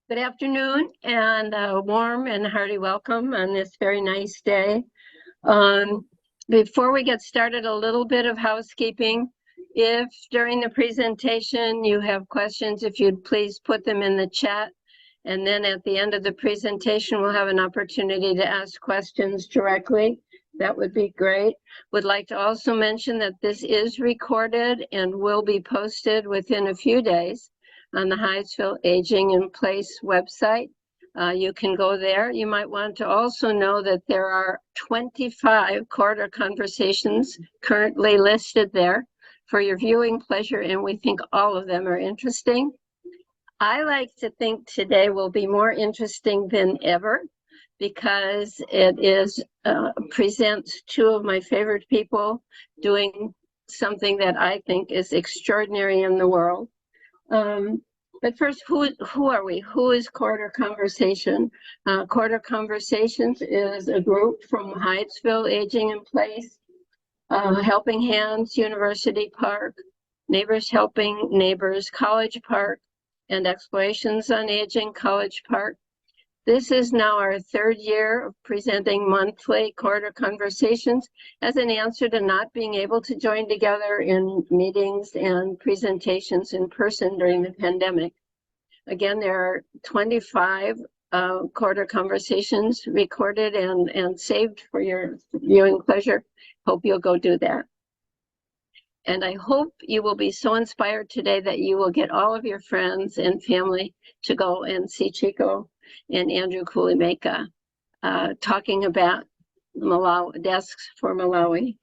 Good afternoon and a warm and hearty welcome on this very nice day. Before we get started, a little bit of housekeeping. If during the presentation you have questions, if you'd please put them in the chat. And then at the end of the presentation, we'll have an opportunity to ask questions directly. That would be great. Would like to also mention that this is recorded and will be posted within a few days on the Hyattsville Aging in Place website. You can go there. You might want to also know that there are 25 corridor conversations currently listed there for your viewing pleasure, and we think all of them are interesting. I like to think today will be more interesting than ever because it presents two of my favorite people doing something that I think is extraordinary in the world. But first, who are we? Who is Corridor Conversation? Corridor Conversations is a group from Hyattsville Aging in Place, Helping Hands, University Park, Neighbors Helping Neighbors, College Park, and Explorations on Aging, College Park. This is now our third year of presenting monthly Corridor Conversations as an answer to not being able to join together in meetings and presentations in person during the pandemic. Again, there are 25 Corridor Conversations recorded and saved for your viewing pleasure. Hope you'll go do that. And I hope you will be so inspired today that you will get all of your friends and family to go and see Chico and Andrew Kulemeka talking about Malawi, desks for Malawi.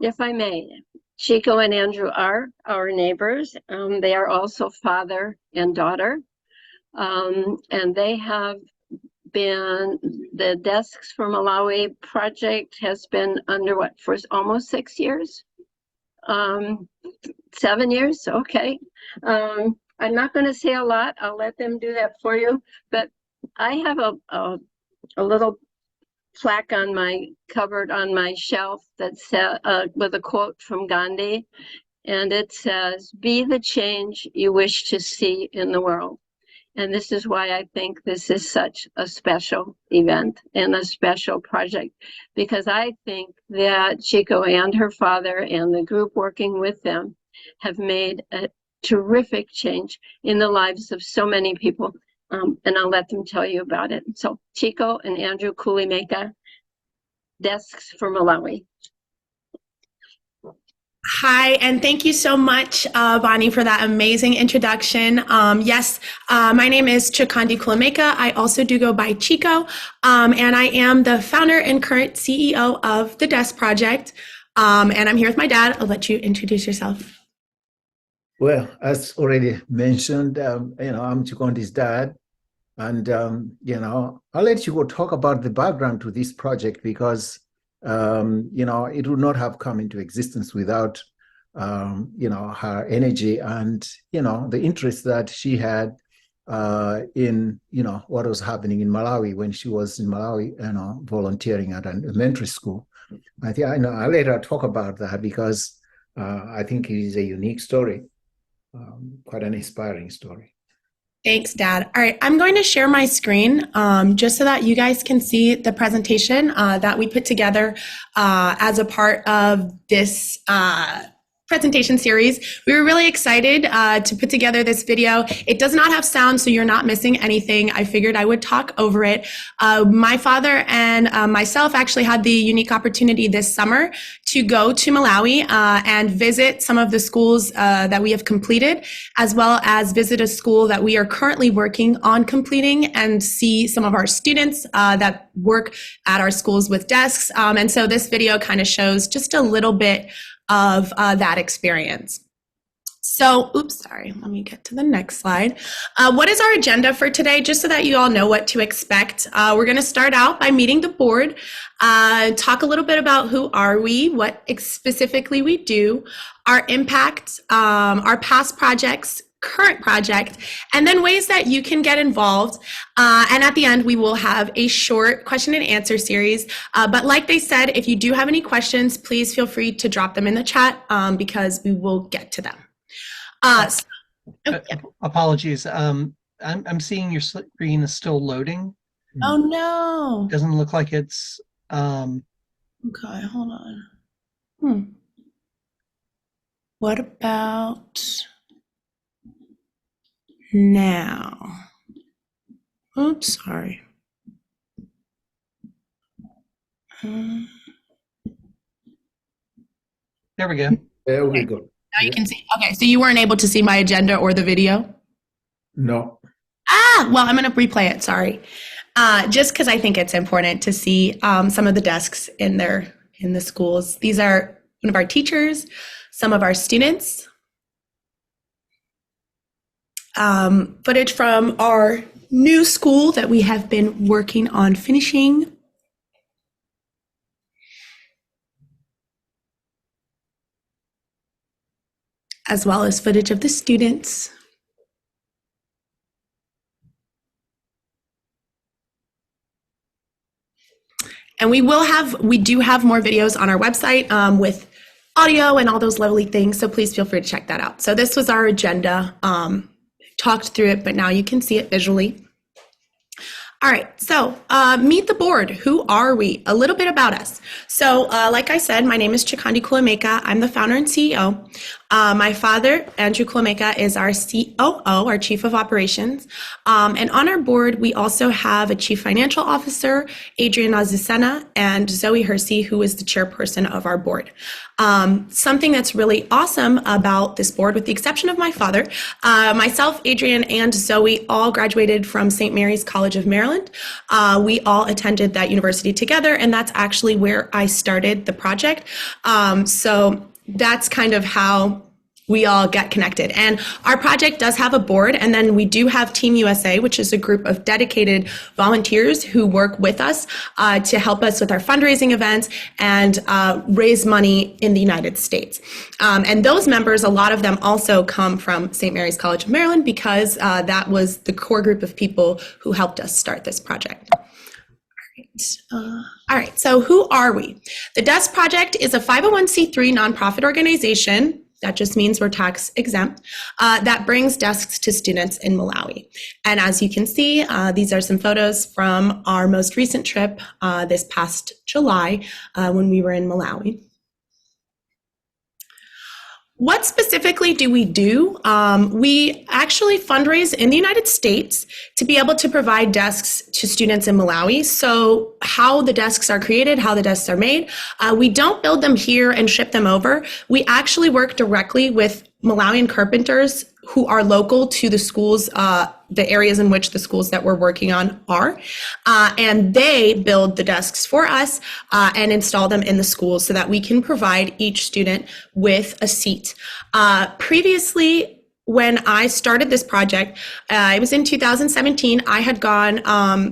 If I may, Chico and Andrew are our neighbors. They are also father and daughter. And they have been, the Desks for Malawi project has been under what, for almost 6 years? 7 years, okay. I'm not going to say a lot. I'll let them do that for you. But I have a little plaque on my cupboard on my shelf that says with a quote from Gandhi, and it says, "Be the change you wish to see in the world." And this is why I think this is such a special event and a special project, because I think that Chico and her father and the group working with them have made a terrific change in the lives of so many people. And I'll let them tell you about it. So Chico and Andrew Kulemeka, Desks for Malawi. Hi, and thank you so much, Bonnie, for that amazing introduction. Yes, my name is Chikondi Kulemeka. I also do go by Chico, and I am the founder and current CEO of the Desk Project. And I'm here with my dad. I'll let you introduce yourself. Well, as already mentioned, I'm Chikondi's dad, and I'll let you go talk about the background to this project because it would not have come into existence without her energy and the interest that she had in what was happening in Malawi when she was in Malawi, volunteering at an elementary school. I'll let her talk about that because I think it is a unique story. Quite an inspiring story. Thanks, Dad. All right, I'm going to share my screen just so that you guys can see the presentation that we put together as a part of this presentation series. We were really excited to put together this video. It does not have sound, so you're not missing anything. I figured I would talk over it. My father and myself actually had the unique opportunity this summer to go to Malawi and visit some of the schools that we have completed, as well as visit a school that we are currently working on completing and see some of our students that work at our schools with desks. And so this video kind of shows just a little bit of that experience. So, let me get to the next slide. What is our agenda for today? Just so that you all know what to expect. We're going to start out by meeting the board, talk a little bit about who are we, what specifically we do, our impact, our past projects, current project, and then ways that you can get involved. And at the end, we will have a short question and answer series. But like they said, if you do have any questions, please feel free to drop them in the chat because we will get to them. Apologies. I'm seeing your screen is still loading. Oh no. Doesn't look like it's Okay, hold on. What about now? Oops, sorry. there we go. There we go. Now you can see. Okay, so you weren't able to see my agenda or the video? No. Well, I'm going to replay it. Sorry. Just because I think it's important to see some of the desks in the schools. These are one of our teachers, some of our students. Footage from our new school that we have been working on finishing. As well as footage of the students. And we do have more videos on our website with audio and all those lovely things. So please feel free to check that out. So this was our agenda. Talked through it, but now you can see it visually. All right, so meet the board. Who are we? A little bit about us. So like I said, my name is Chikondi Kulemeka. I'm the founder and CEO. My father, Andrew Kulemeka, is our COO, our Chief of Operations. And on our board, we also have a Chief Financial Officer, Adrian Azucena, and Zoe Hersey, who is the chairperson of our board. Something that's really awesome about this board, with the exception of my father, myself, Adrian, and Zoe all graduated from St. Mary's College of Maryland. We all attended that university together, and that's actually where I started the project. So that's kind of how we all get connected. And our project does have a board, and then we do have Team USA, which is a group of dedicated volunteers who work with us to help us with our fundraising events and raise money in the United States. And those members, a lot of them also come from St. Mary's College of Maryland, because that was the core group of people who helped us start this project. All right, so who are we? The DESK Project is a 501c3 nonprofit organization. That just means we're tax exempt, that brings desks to students in Malawi. And as you can see, these are some photos from our most recent trip this past July when we were in Malawi. What specifically do we do? We actually fundraise in the United States to be able to provide desks to students in Malawi. So how the desks are created, how the desks are made, we don't build them here and ship them over. We actually work directly with Malawian carpenters who are local to the schools, the areas in which the schools that we're working on are. And they build the desks for us and install them in the schools so that we can provide each student with a seat. Previously, when I started this project, it was in 2017, I had gone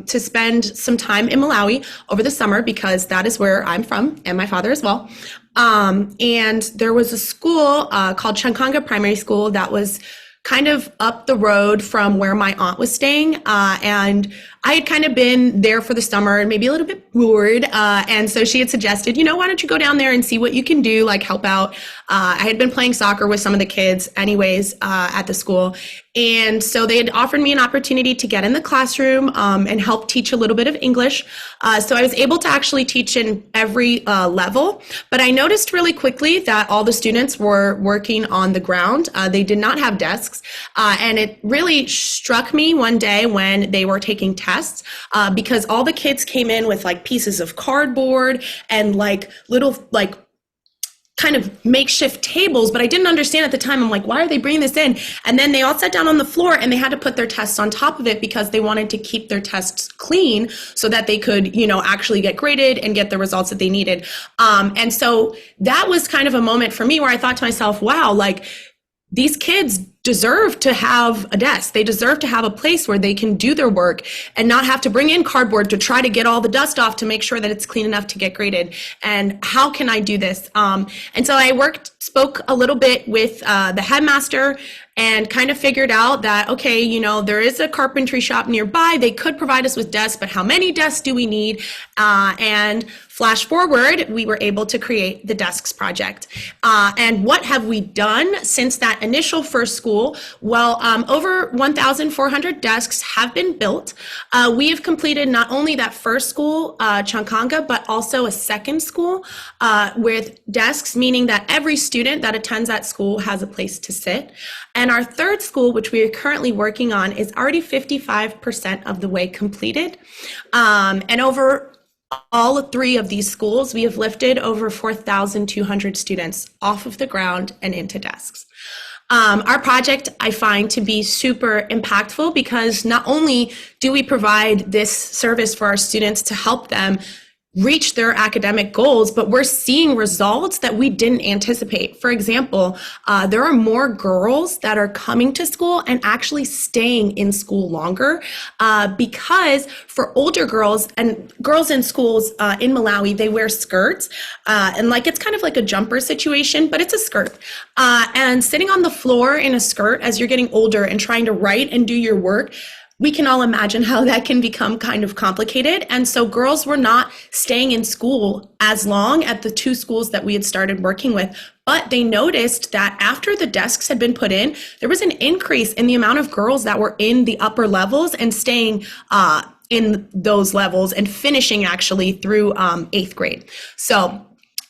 to spend some time in Malawi over the summer, because that is where I'm from, and my father as well. And there was a school called Chankanga Primary School that was kind of up the road from where my aunt was staying. And I had kind of been there for the summer and maybe a little bit bored. And so she had suggested, why don't you go down there and see what you can do, like help out. I had been playing soccer with some of the kids anyways at the school. And so they had offered me an opportunity to get in the classroom and help teach a little bit of English. So I was able to actually teach in every level. But I noticed really quickly that all the students were working on the ground. They did not have desks. And it really struck me one day when they were taking tests, because all the kids came in with like pieces of cardboard and like little like kind of makeshift tables, but I didn't understand at the time. I'm like, why are they bringing this in? And then they all sat down on the floor and they had to put their tests on top of it because they wanted to keep their tests clean so that they could, actually get graded and get the results that they needed. And so that was kind of a moment for me where I thought to myself, wow, like these kids deserve to have a desk. They deserve to have a place where they can do their work and not have to bring in cardboard to try to get all the dust off to make sure that it's clean enough to get graded. And how can I do this? And so I spoke a little bit with the headmaster and kind of figured out that, okay, you know, there is a carpentry shop nearby. They could provide us with desks, but how many desks do we need? And flash forward, we were able to create the Desks Project. And what have we done since that initial first school? Well, over 1,400 desks have been built. We have completed not only that first school, Chankanga, but also a second school with desks, meaning that every student that attends that school has a place to sit. And our third school, which we are currently working on, is already 55% of the way completed. And over all three of these schools, we have lifted over 4,200 students off of the ground and into desks. Our project I find to be super impactful because not only do we provide this service for our students to help them reach their academic goals, but we're seeing results that we didn't anticipate. For example, there are more girls that are coming to school and actually staying in school longer because for older girls and girls in schools in Malawi, they wear skirts and like it's kind of like a jumper situation, but it's a skirt. And sitting on the floor in a skirt as you're getting older and trying to write and do your work, we can all imagine how that can become kind of complicated. And so girls were not staying in school as long at the two schools that we had started working with. But they noticed that after the desks had been put in, there was an increase in the amount of girls that were in the upper levels and staying in those levels and finishing actually through 8th grade. So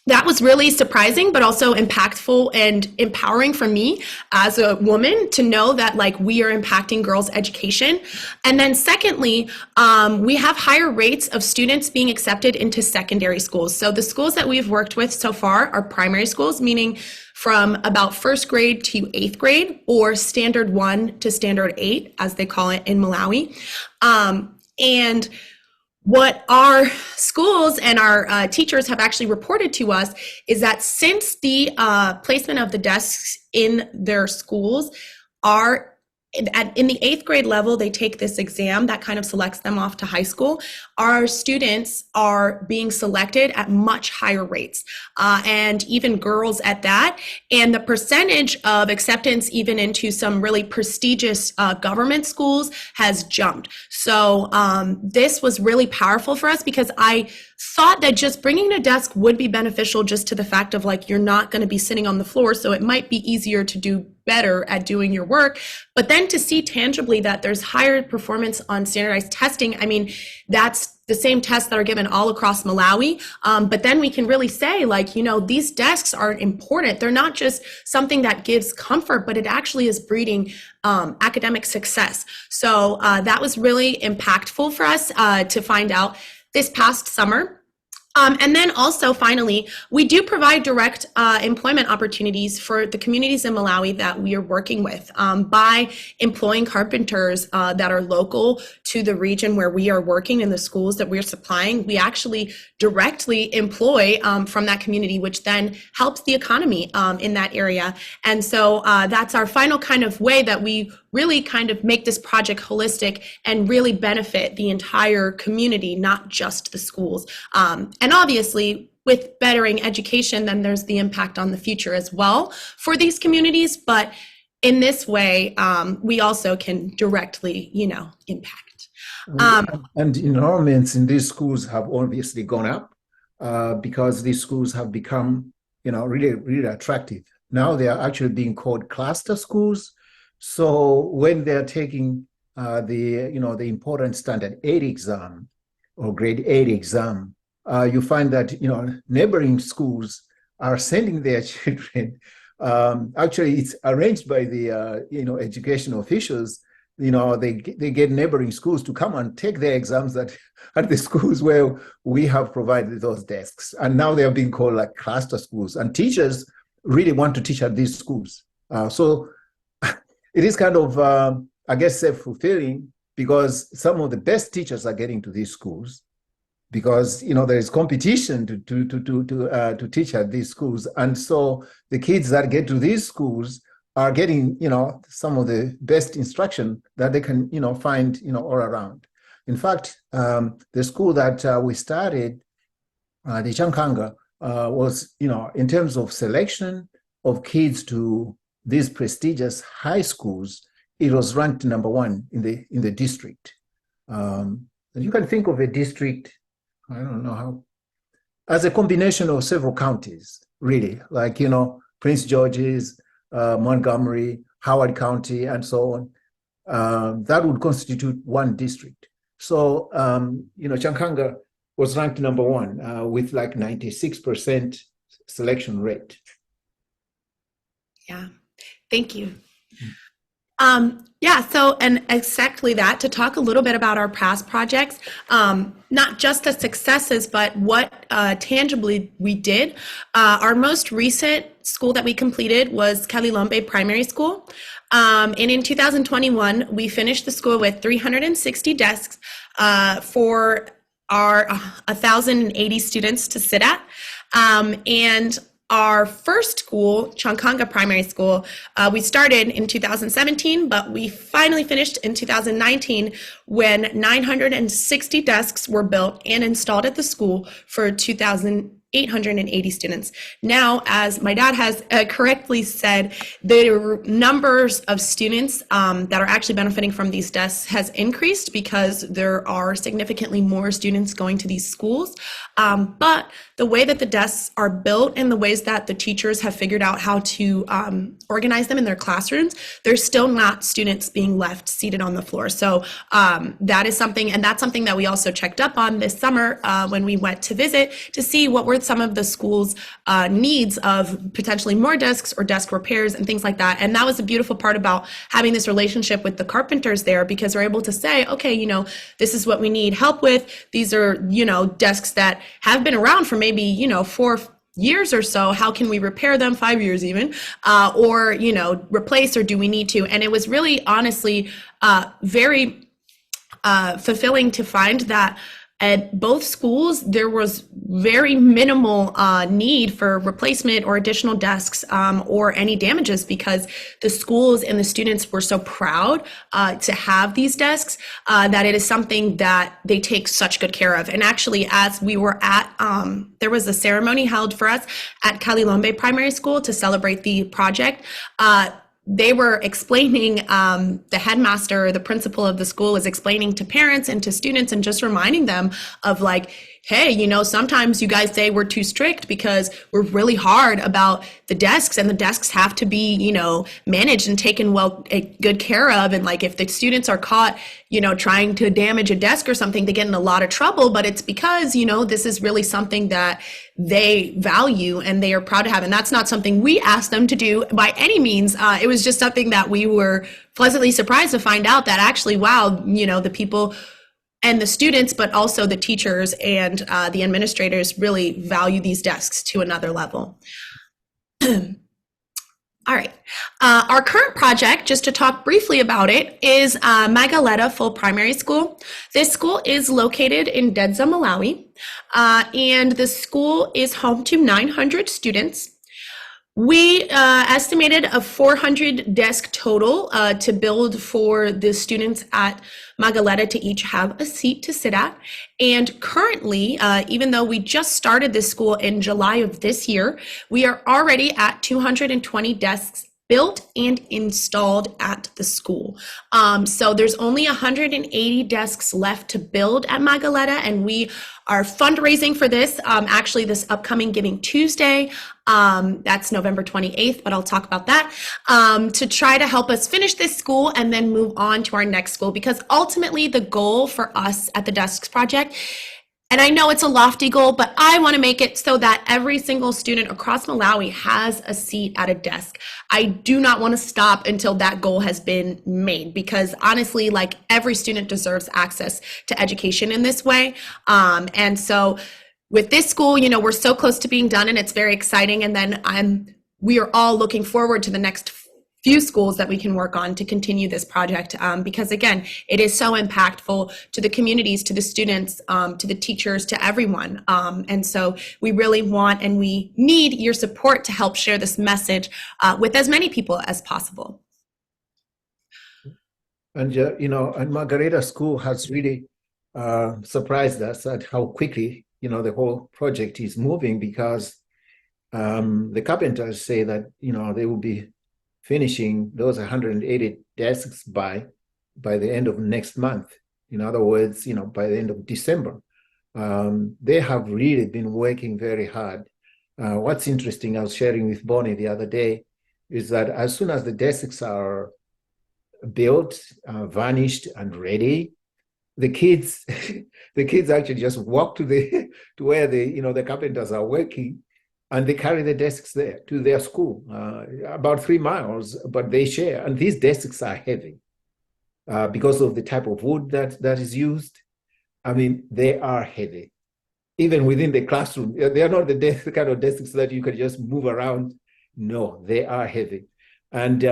that was really surprising, but also impactful and empowering for me as a woman to know that like we are impacting girls' education. And then secondly, we have higher rates of students being accepted into secondary schools. So the schools that we've worked with so far are primary schools, meaning from about 1st grade to 8th grade, or standard 1 to standard 8, as they call it in Malawi. And what our schools and our teachers have actually reported to us is that since the placement of the desks in their schools are in the 8th grade level, they take this exam that kind of selects them off to high school. Our students are being selected at much higher rates, and even girls at that. And the percentage of acceptance even into some really prestigious government schools has jumped. So this was really powerful for us because I thought that just bringing a desk would be beneficial just to the fact of like, you're not going to be sitting on the floor. So it might be easier to do better at doing your work. But then to see tangibly that there's higher performance on standardized testing, I mean, that's the same tests that are given all across Malawi. But then we can really say like, you know, these desks are important. They're not just something that gives comfort, but it actually is breeding academic success. So that was really impactful for us to find out this past summer. And then also, finally, we do provide direct employment opportunities for the communities in Malawi that we are working with by employing carpenters that are local to the region where we are working in the schools that we're supplying. We actually directly employ from that community, which then helps the economy in that area. And so that's our final kind of way that we really kind of make this project holistic and really benefit the entire community, not just the schools. And obviously, with bettering education, then there's the impact on the future as well for these communities. But in this way, we also can directly, you know, impact. And enrollments in these schools have obviously gone up because these schools have become, you know, really, really attractive. Now they are actually being called cluster schools. So when they're taking the important standard 8 exam or grade 8 exam, you find that, you know, neighboring schools are sending their children. Actually, it's arranged by the, education officials. You know, they get neighboring schools to come and take their exams at the schools where we have provided those desks. And now they are being called like cluster schools. And teachers really want to teach at these schools. So it is kind of, I guess, self-fulfilling because some of the best teachers are getting to these schools because, you know, there is competition to teach at these schools. And so the kids that get to these schools are getting, you know, some of the best instruction that they can, you know, find, you know, all around. In fact, the school that we started, the Chankanga, was, you know, in terms of selection of kids to these prestigious high schools, it was ranked number one in the district. And you can think of a district, I don't know how, as a combination of several counties, really, like, Prince George's, Montgomery, Howard County, and so on. That would constitute one district. So, Chankanga was ranked number one with like 96% selection rate. Yeah, thank you. So, and exactly that, to talk a little bit about our past projects, not just the successes, but what tangibly we did. Our most recent school that we completed was Kalilombe Primary School. And in 2021, we finished the school with 360 desks for our 1,080 students to sit at. And our first school, Chankanga Primary School, we started in 2017, but we finally finished in 2019 when 960 desks were built and installed at the school for 2,880 students. Now, as my dad has correctly said, the numbers of students that are actually benefiting from these desks has increased because there are significantly more students going to these schools. But the way that the desks are built and the ways that the teachers have figured out how to organize them in their classrooms, there's still not students being left seated on the floor. So that is something, and that's something that we also checked up on this summer when we went to visit to see what were some of the school's needs of potentially more desks or desk repairs and things like that. And that was a beautiful part about having this relationship with the carpenters there, because we're able to say, okay, this is what we need help with. These are, desks that have been around for maybe, 4 years or so. How can we repair them? 5 years even, or, replace, or do we need to? And it was really, honestly, very fulfilling to find that at both schools, there was very minimal need for replacement or additional desks or any damages, because the schools and the students were so proud to have these desks that it is something that they take such good care of. And actually, as we were at, there was a ceremony held for us at Kalilombe Primary School to celebrate the project. They were explaining, the headmaster, the principal of the school was explaining to parents and to students and just reminding them of like, hey, sometimes you guys say we're too strict because we're really hard about the desks, and the desks have to be, managed and taken good care of. And like, if the students are caught, trying to damage a desk or something, they get in a lot of trouble, but it's because, this is really something that they value and they are proud to have. And that's not something we asked them to do by any means. It was just something that we were pleasantly surprised to find out that actually, wow, the people and the students, but also the teachers and the administrators really value these desks to another level. All right. Our current project, just to talk briefly about it, is Magaleta Full Primary School. This school is located in Dedza, Malawi, and the school is home to 900 students. We estimated a 400 desk total to build for the students at Magaleta to each have a seat to sit at. And currently, even though we just started this school in July of this year, we are already at 220 desks built and installed at the school. So there's only 180 desks left to build at Magaleta, and we are fundraising for this actually this upcoming Giving Tuesday. That's November 28th, but I'll talk about that, to try to help us finish this school and then move on to our next school, because ultimately the goal for us at the Desks Project, and I know it's a lofty goal, but I want to make it so that every single student across Malawi has a seat at a desk. I do not want to stop until that goal has been made, because honestly, like, every student deserves access to education in this way. And so with this school, we're so close to being done, and it's very exciting. And then we are all looking forward to the next few schools that we can work on to continue this project, because again, it is so impactful to the communities, to the students, to the teachers, to everyone. And so we really want and we need your support to help share this message with as many people as possible. And and Margareta School has really surprised us at how quickly the whole project is moving, because the carpenters say that they will be finishing those 180 desks by the end of next month. In other words, by the end of December. They have really been working very hard. What's interesting, I was sharing with Bonnie the other day, is that as soon as the desks are built, varnished, and ready, the kids actually just walk to where the carpenters are working, and they carry the desks there to their school, about 3 miles, but they share. And these desks are heavy because of the type of wood that is used. I mean, they are heavy. Even within the classroom, they are not the kind of desks that you can just move around. No, they are heavy. And,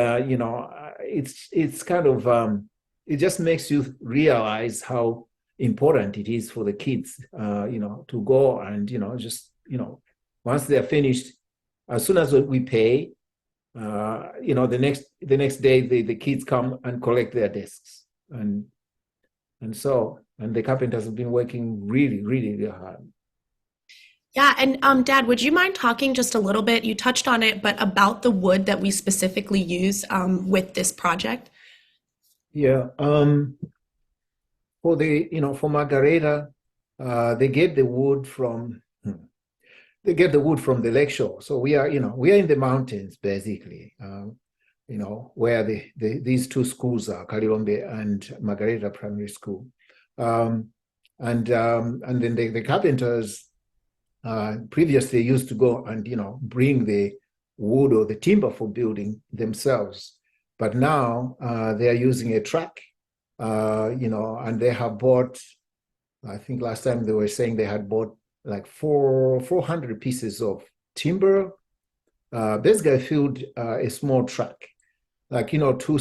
it's kind of, it just makes you realize how important it is for the kids, to go and, once they're finished, as soon as we pay, the next day, the kids come and collect their desks. And the carpenters have been working really, really, really hard. Yeah, and Dad, would you mind talking just a little bit, you touched on it, but about the wood that we specifically use with this project? Yeah, for Margareta, they get the wood from the lakeshore. So we are in the mountains basically, where these two schools are, Kalilombe and Margareta Primary School, and then the carpenters previously used to go and bring the wood or the timber for building themselves, but now they are using a truck, and they have bought, I think last time they were saying they had bought like 400 pieces of timber. Basically filled a small truck, like two,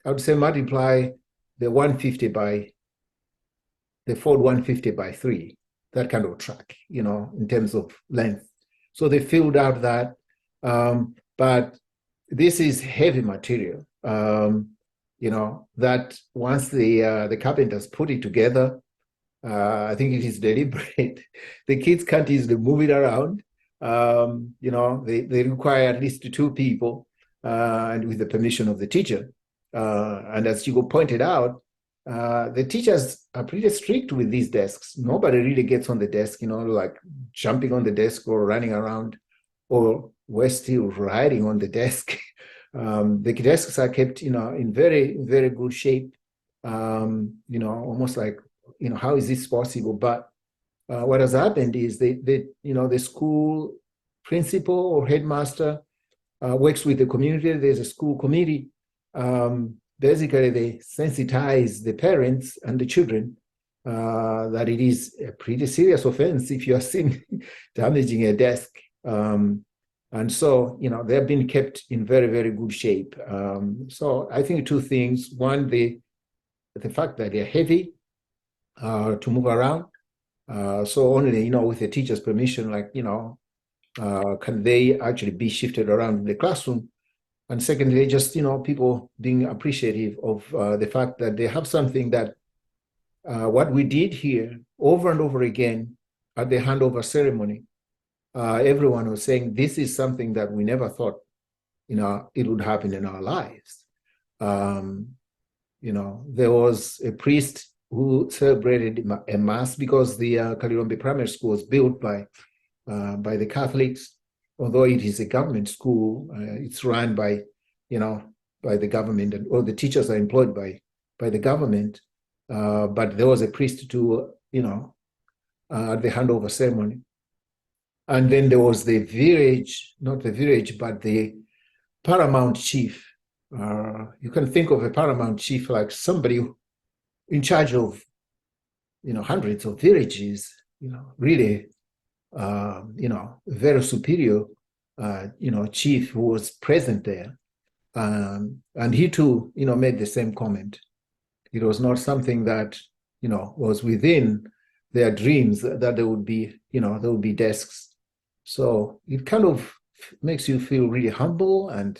I would say multiply the Ford 150 by 3, that kind of truck, in terms of length. So they filled out that, but this is heavy material, that once the carpenters put it together, I think it is deliberate. The kids can't easily move it around. They require at least 2 people, and with the permission of the teacher. And as Chico pointed out, the teachers are pretty strict with these desks. Nobody really gets on the desk, like jumping on the desk or running around, or we're still riding on the desk. The desks are kept, in very, very good shape. Almost like, how is this possible? But what has happened is the school principal or headmaster works with the community. There's a school committee. Basically, they sensitize the parents and the children that it is a pretty serious offense if you are seen damaging a desk. And so, they've been kept in very, very good shape. So I think 2 things. One, the fact that they're heavy to move around. So only, with the teacher's permission, can they actually be shifted around in the classroom? And secondly, just, people being appreciative of the fact that they have something that what we did here over and over again at the handover ceremony, everyone was saying, this is something that we never thought, it would happen in our lives. There was a priest who celebrated a mass because the Kalilombe Primary School was built by the Catholics. Although it is a government school, it's run by the government, and all the teachers are employed by the government. But there was a priest to, at the handover ceremony. And then there was the village, not the village, but the paramount chief. You can think of a paramount chief like somebody in charge of, hundreds of villages, really, very superior, chief who was present there. And he too, made the same comment. It was not something that, was within their dreams that there would be, there would be desks. So it kind of makes you feel really humble and,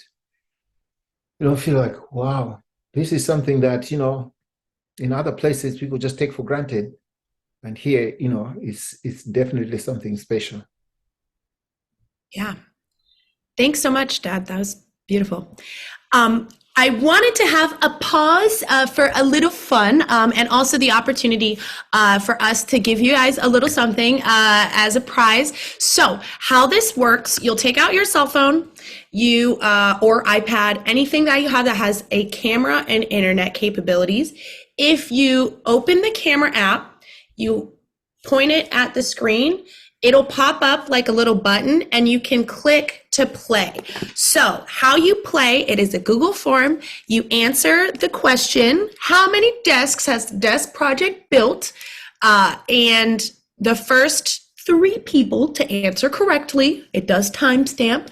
feel like, wow, this is something that, in other places people just take for granted. And here, it's definitely something special. Yeah. Thanks so much, Dad. That was Beautiful. I wanted to have a pause for a little fun and also the opportunity for us to give you guys a little something as a prize. So how this works, you'll take out your cell phone, or iPad, anything that you have that has a camera and internet capabilities. If you open the camera app, you point it at the screen, it'll pop up like a little button and you can click to play. So how you play, it is a Google form. You answer the question, how many desks has the desk project built? And the first 3 people to answer correctly, it does timestamp,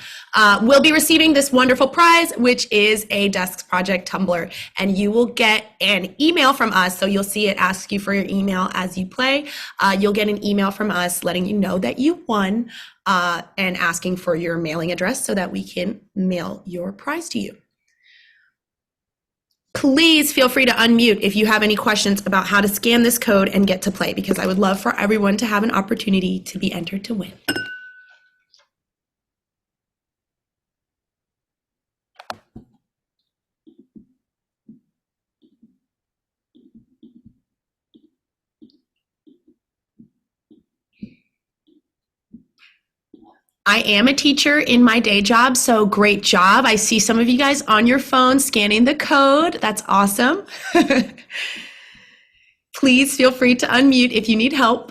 will be receiving this wonderful prize, which is a desk project tumbler. And you will get an email from us. So you'll see it ask you for your email as you play. You'll get an email from us letting you know that you won and asking for your mailing address so that we can mail your prize to you. Please feel free to unmute if you have any questions about how to scan this code and get to play, because I would love for everyone to have an opportunity to be entered to win. I am a teacher in my day job, so great job. I see some of you guys on your phone scanning the code. That's awesome. Please feel free to unmute if you need help.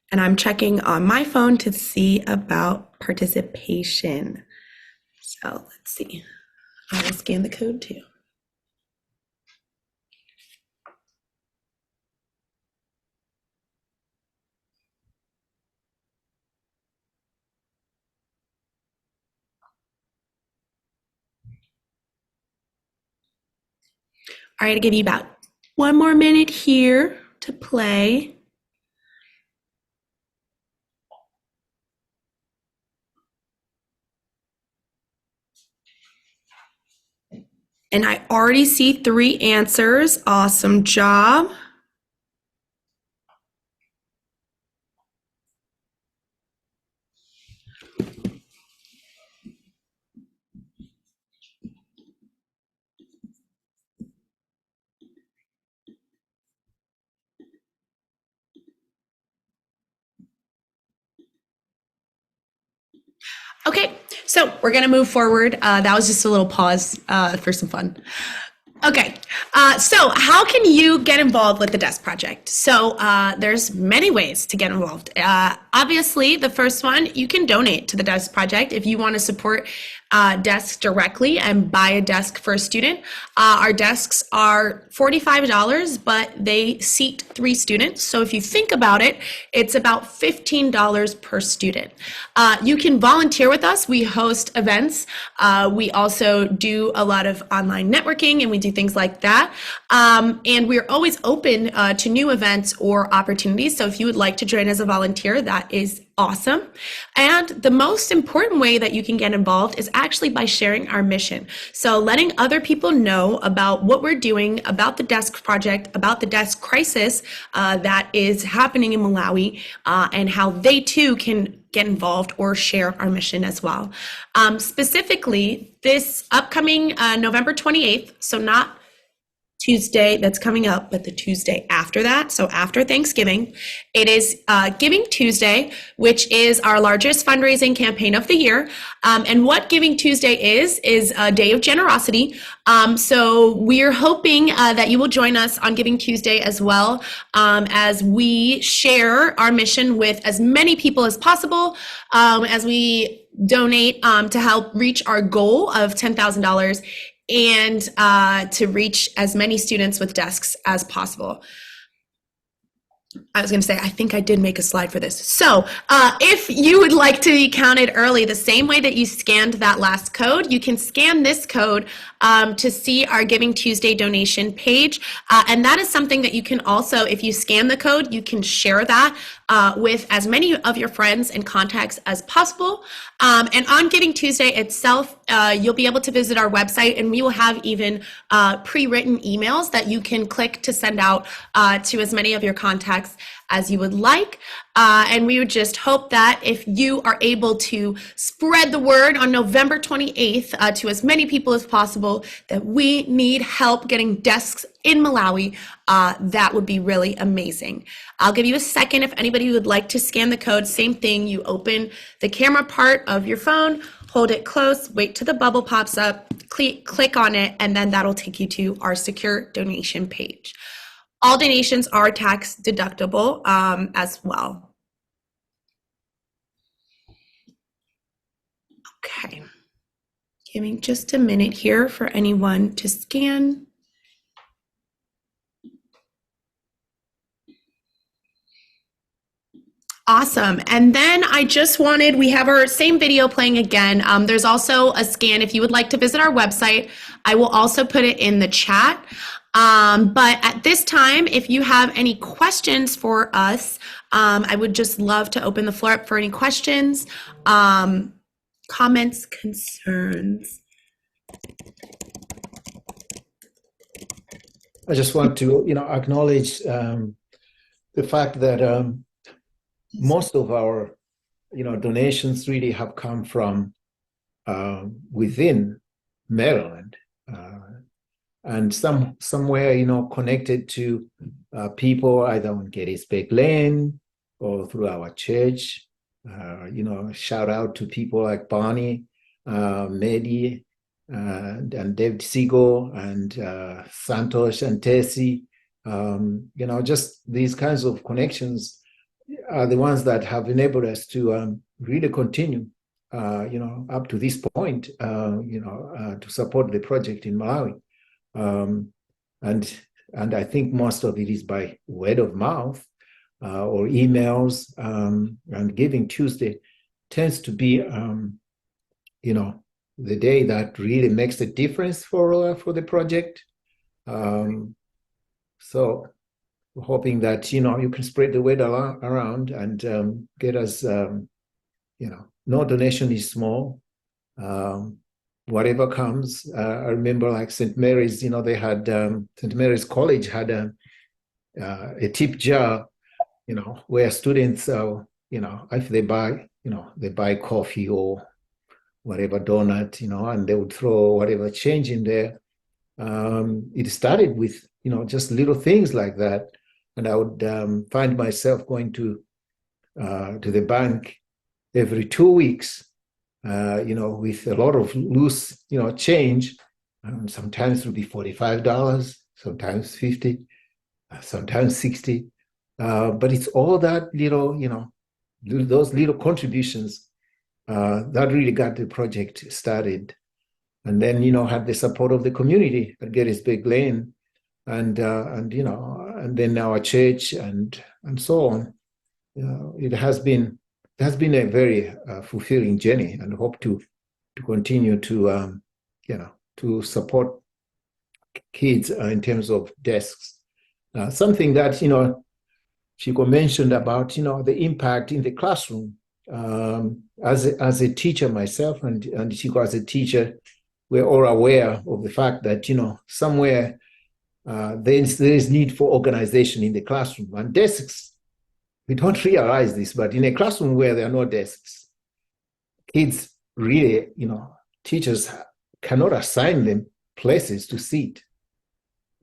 And I'm checking on my phone to see about participation. So let's see. I will scan the code too. All right, I'll give you about 1 more minute here to play. And I already see 3 answers. Awesome job. Okay, so we're gonna move forward. That was just a little pause for some fun. Okay, so how can you get involved with the desk project? So there's many ways to get involved. Obviously, the first one, you can donate to the desk project if you want to support desks directly and buy a desk for a student. Our desks are $45, but they seat 3 students. So if you think about it, it's about $15 per student. You can volunteer with us. We host events. We also do a lot of online networking, and we do things like that. And we're always open to new events or opportunities. So if you would like to join as a volunteer, that is awesome. And the most important way that you can get involved is actually by sharing our mission. So letting other people know about what we're doing, about the desk project, about the desk crisis that is happening in Malawi, and how they too can get involved or share our mission as well. Specifically, this upcoming November 28th, so not Tuesday that's coming up, but the Tuesday after that, so after Thanksgiving, it is Giving Tuesday, which is our largest fundraising campaign of the year. And what Giving Tuesday is a day of generosity. So we're hoping that you will join us on Giving Tuesday as well, as we share our mission with as many people as possible, as we donate to help reach our goal of $10,000 and to reach as many students with desks as possible. I was going to say, I think I did make a slide for this. So if you would like to be counted early, the same way that you scanned that last code, you can scan this code to see our Giving Tuesday donation page. And that is something that you can also, if you scan the code, you can share that with as many of your friends and contacts as possible. And on Giving Tuesday itself, you'll be able to visit our website, and we will have even pre-written emails that you can click to send out to as many of your contacts as you would like. And we would just hope that if you are able to spread the word on November 28th to as many people as possible that we need help getting desks in Malawi, that would be really amazing. I'll give you a second if anybody would like to scan the code. Same thing, you open the camera part of your phone, hold it close, wait till the bubble pops up, click on it, and then that'll take you to our secure donation page. All donations are tax deductible as well. Okay, giving just a minute here for anyone to scan. Awesome. And then I just wanted, we have our same video playing again. There's also a scan if you would like to visit our website. I will also put it in the chat. But at this time, if you have any questions for us, I would just love to open the floor up for any questions, comments, concerns. I just want to, acknowledge the fact that most of our, donations really have come from within Maryland. And somewhere, connected to people either on Gettysburg Lane or through our church. Shout out to people like Bonnie, Mehdi, and David Siegel, and Santosh and Tessie. Just these kinds of connections are the ones that have enabled us to really continue, up to this point, to support the project in Malawi. And I think most of it is by word of mouth or emails, and Giving Tuesday tends to be, the day that really makes a difference for the project. So we're hoping that, you can spread the word around and get us, no donation is small. Whatever comes. I remember like St. Mary's, they had, St. Mary's College had a tip jar, where students, if they buy, they buy coffee or whatever donut, and they would throw whatever change in there. It started with, just little things like that. And I would find myself going to the bank every 2 weeks, with a lot of loose, change. Sometimes it would be $45, sometimes $50, sometimes $60. But it's all that little, those little contributions that really got the project started. And then, had the support of the community at Gettysburg Lane, and then our church and so on. It has been a very fulfilling journey, and hope to continue to to support kids in terms of desks. Something that Chiko mentioned about the impact in the classroom. As a teacher myself, and Chiko as a teacher, we're all aware of the fact that somewhere there is need for organization in the classroom, and desks. We don't realize this, but in a classroom where there are no desks, kids really, teachers cannot assign them places to sit.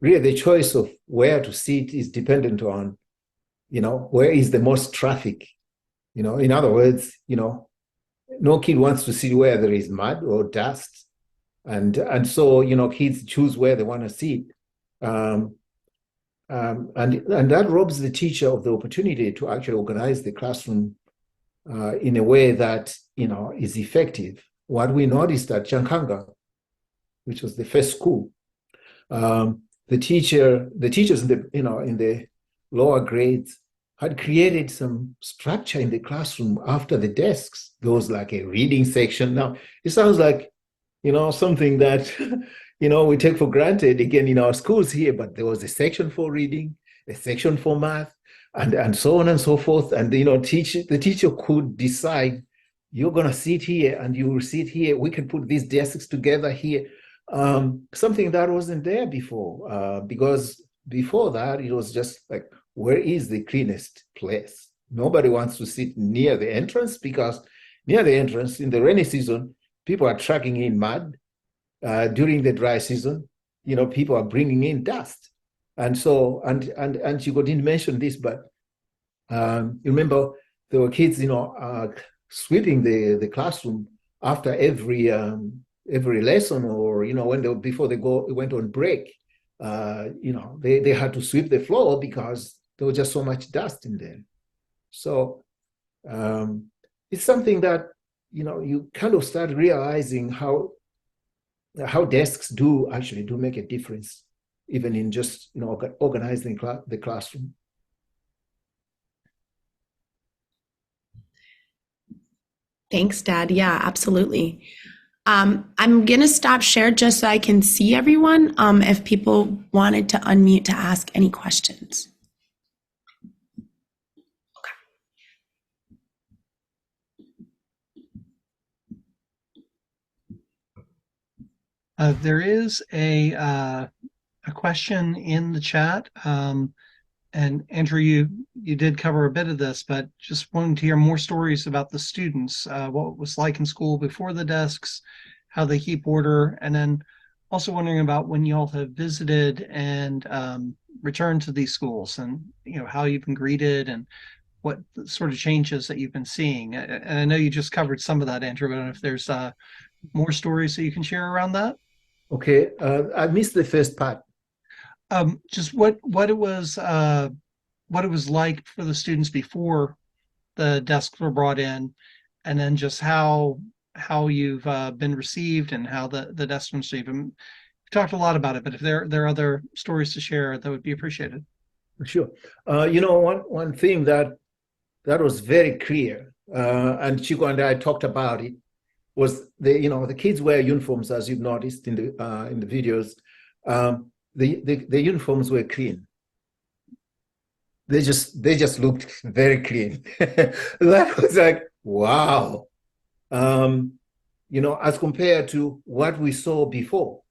Really, the choice of where to sit is dependent on, where is the most traffic. In other words, no kid wants to sit where there is mud or dust. And so, kids choose where they want to sit. And that robs the teacher of the opportunity to actually organize the classroom in a way that is effective. What we noticed at Chankanga, which was the first school, the teachers in the in the lower grades had created some structure in the classroom after the desks. There was like a reading section. Now, it sounds like, something that, we take for granted again in our schools here, but there was a section for reading, a section for math, and so on and so forth. And, the teacher could decide, you're going to sit here and you will sit here. We can put these desks together here. Something that wasn't there before, because before that, it was just like, where is the cleanest place? Nobody wants to sit near the entrance, because near the entrance in the rainy season, people are tracking in mud. During the dry season, people are bringing in dust. And so, and you didn't mention this, but you remember there were kids, sweeping the classroom after every lesson, or before they went on break. They had to sweep the floor because there was just so much dust in there. So it's something that you kind of start realizing how desks do make a difference, even in just organizing the classroom. Thanks, Dad. Yeah, absolutely. I'm going to stop share just so I can see everyone, if people wanted to unmute to ask any questions. There is a question in the chat. And Andrew, you did cover a bit of this, but just wanted to hear more stories about the students, what it was like in school before the desks, how they keep order, and then also wondering about when y'all have visited and returned to these schools, and how you've been greeted and what sort of changes that you've been seeing. And I know you just covered some of that, Andrew, but if there's more stories that you can share around that. Okay, I missed the first part. Just what it was like for the students before the desks were brought in, and then just how you've been received and how the desks were received. And we talked a lot about it, but if there are other stories to share, that would be appreciated. Sure. One thing that was very clear, and Chico and I talked about it, was the kids wear uniforms, as you've noticed in the videos. The uniforms were clean. They just looked very clean. That was like, wow. As compared to what we saw before,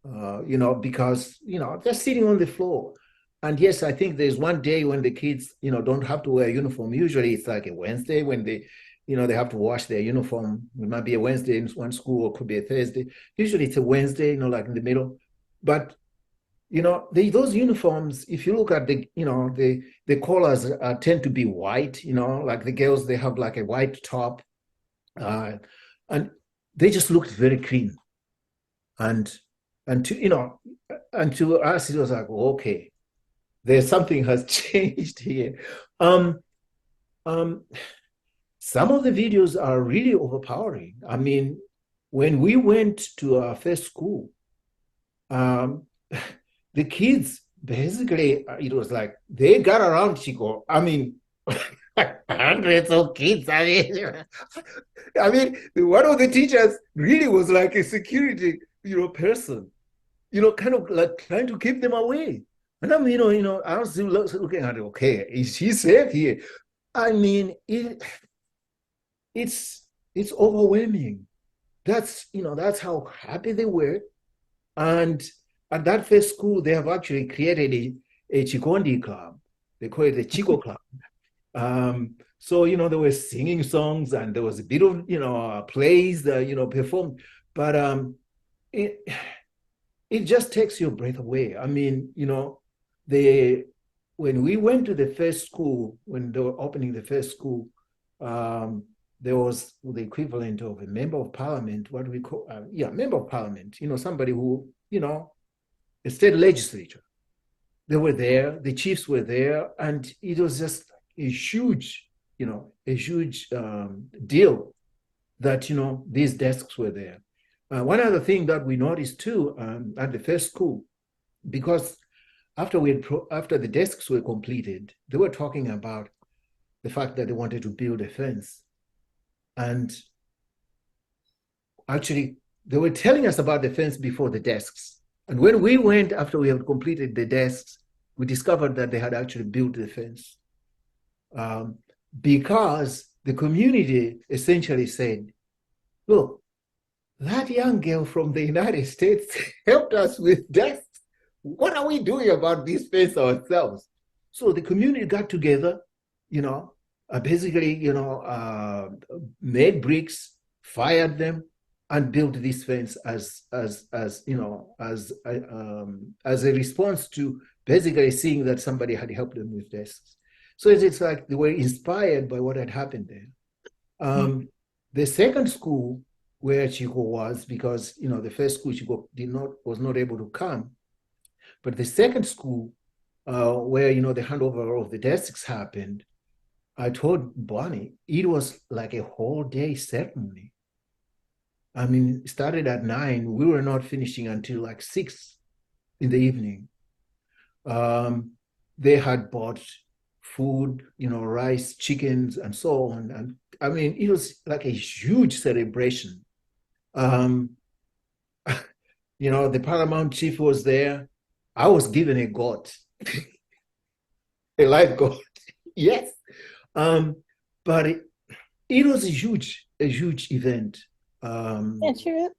because they're sitting on the floor. And yes, I think there's one day when the kids, don't have to wear a uniform. Usually it's like a Wednesday when they have to wash their uniform. It might be a Wednesday in one school, or it could be a Thursday. Usually it's a Wednesday, like in the middle. But those uniforms, if you look at the collars tend to be white, like the girls, they have like a white top, and they just looked very clean. And to us, it was like, okay, there's something has changed here. Some of the videos are really overpowering. I mean, when we went to our first school, the kids, basically, it was like they got around Chico. I mean, hundreds of kids. I mean, one of the teachers really was like a security, person, kind of like trying to keep them away. And I'm, I was still looking at it. Okay, is she safe here? I mean, it's overwhelming. That's how happy they were. And at that first school, they have actually created a Chikondi club. They call it the Chico Club. So, they were singing songs, and there was a bit of, plays that, performed. But it just takes your breath away. I mean, when we went to the first school, when they were opening the first school, there was the equivalent of a member of parliament, what we call, member of parliament, somebody who, a state legislature. They were there, the chiefs were there, and it was just a huge deal that, these desks were there. One other thing that we noticed too at the first school, because after after the desks were completed, they were talking about the fact that they wanted to build a fence. And actually, they were telling us about the fence before the desks. And when we went after we had completed the desks, we discovered that they had actually built the fence. Because the community essentially said, look, that young girl from the United States helped us with desks. What are we doing about this fence ourselves? So the community got together, basically, made bricks, fired them, and built this fence as a response to basically seeing that somebody had helped them with desks. So it's like they were inspired by what had happened there. The second school where Chico was, because the first school Chico was not able to come, but the second school where the handover of the desks happened, I told Bonnie it was like a whole day ceremony. I mean, it started at 9. We were not finishing until like 6 in the evening. They had bought food, rice, chickens, and so on. And I mean, it was like a huge celebration. The Paramount Chief was there. I was given a goat, a live goat. Yes. But it was a huge event. Andrew,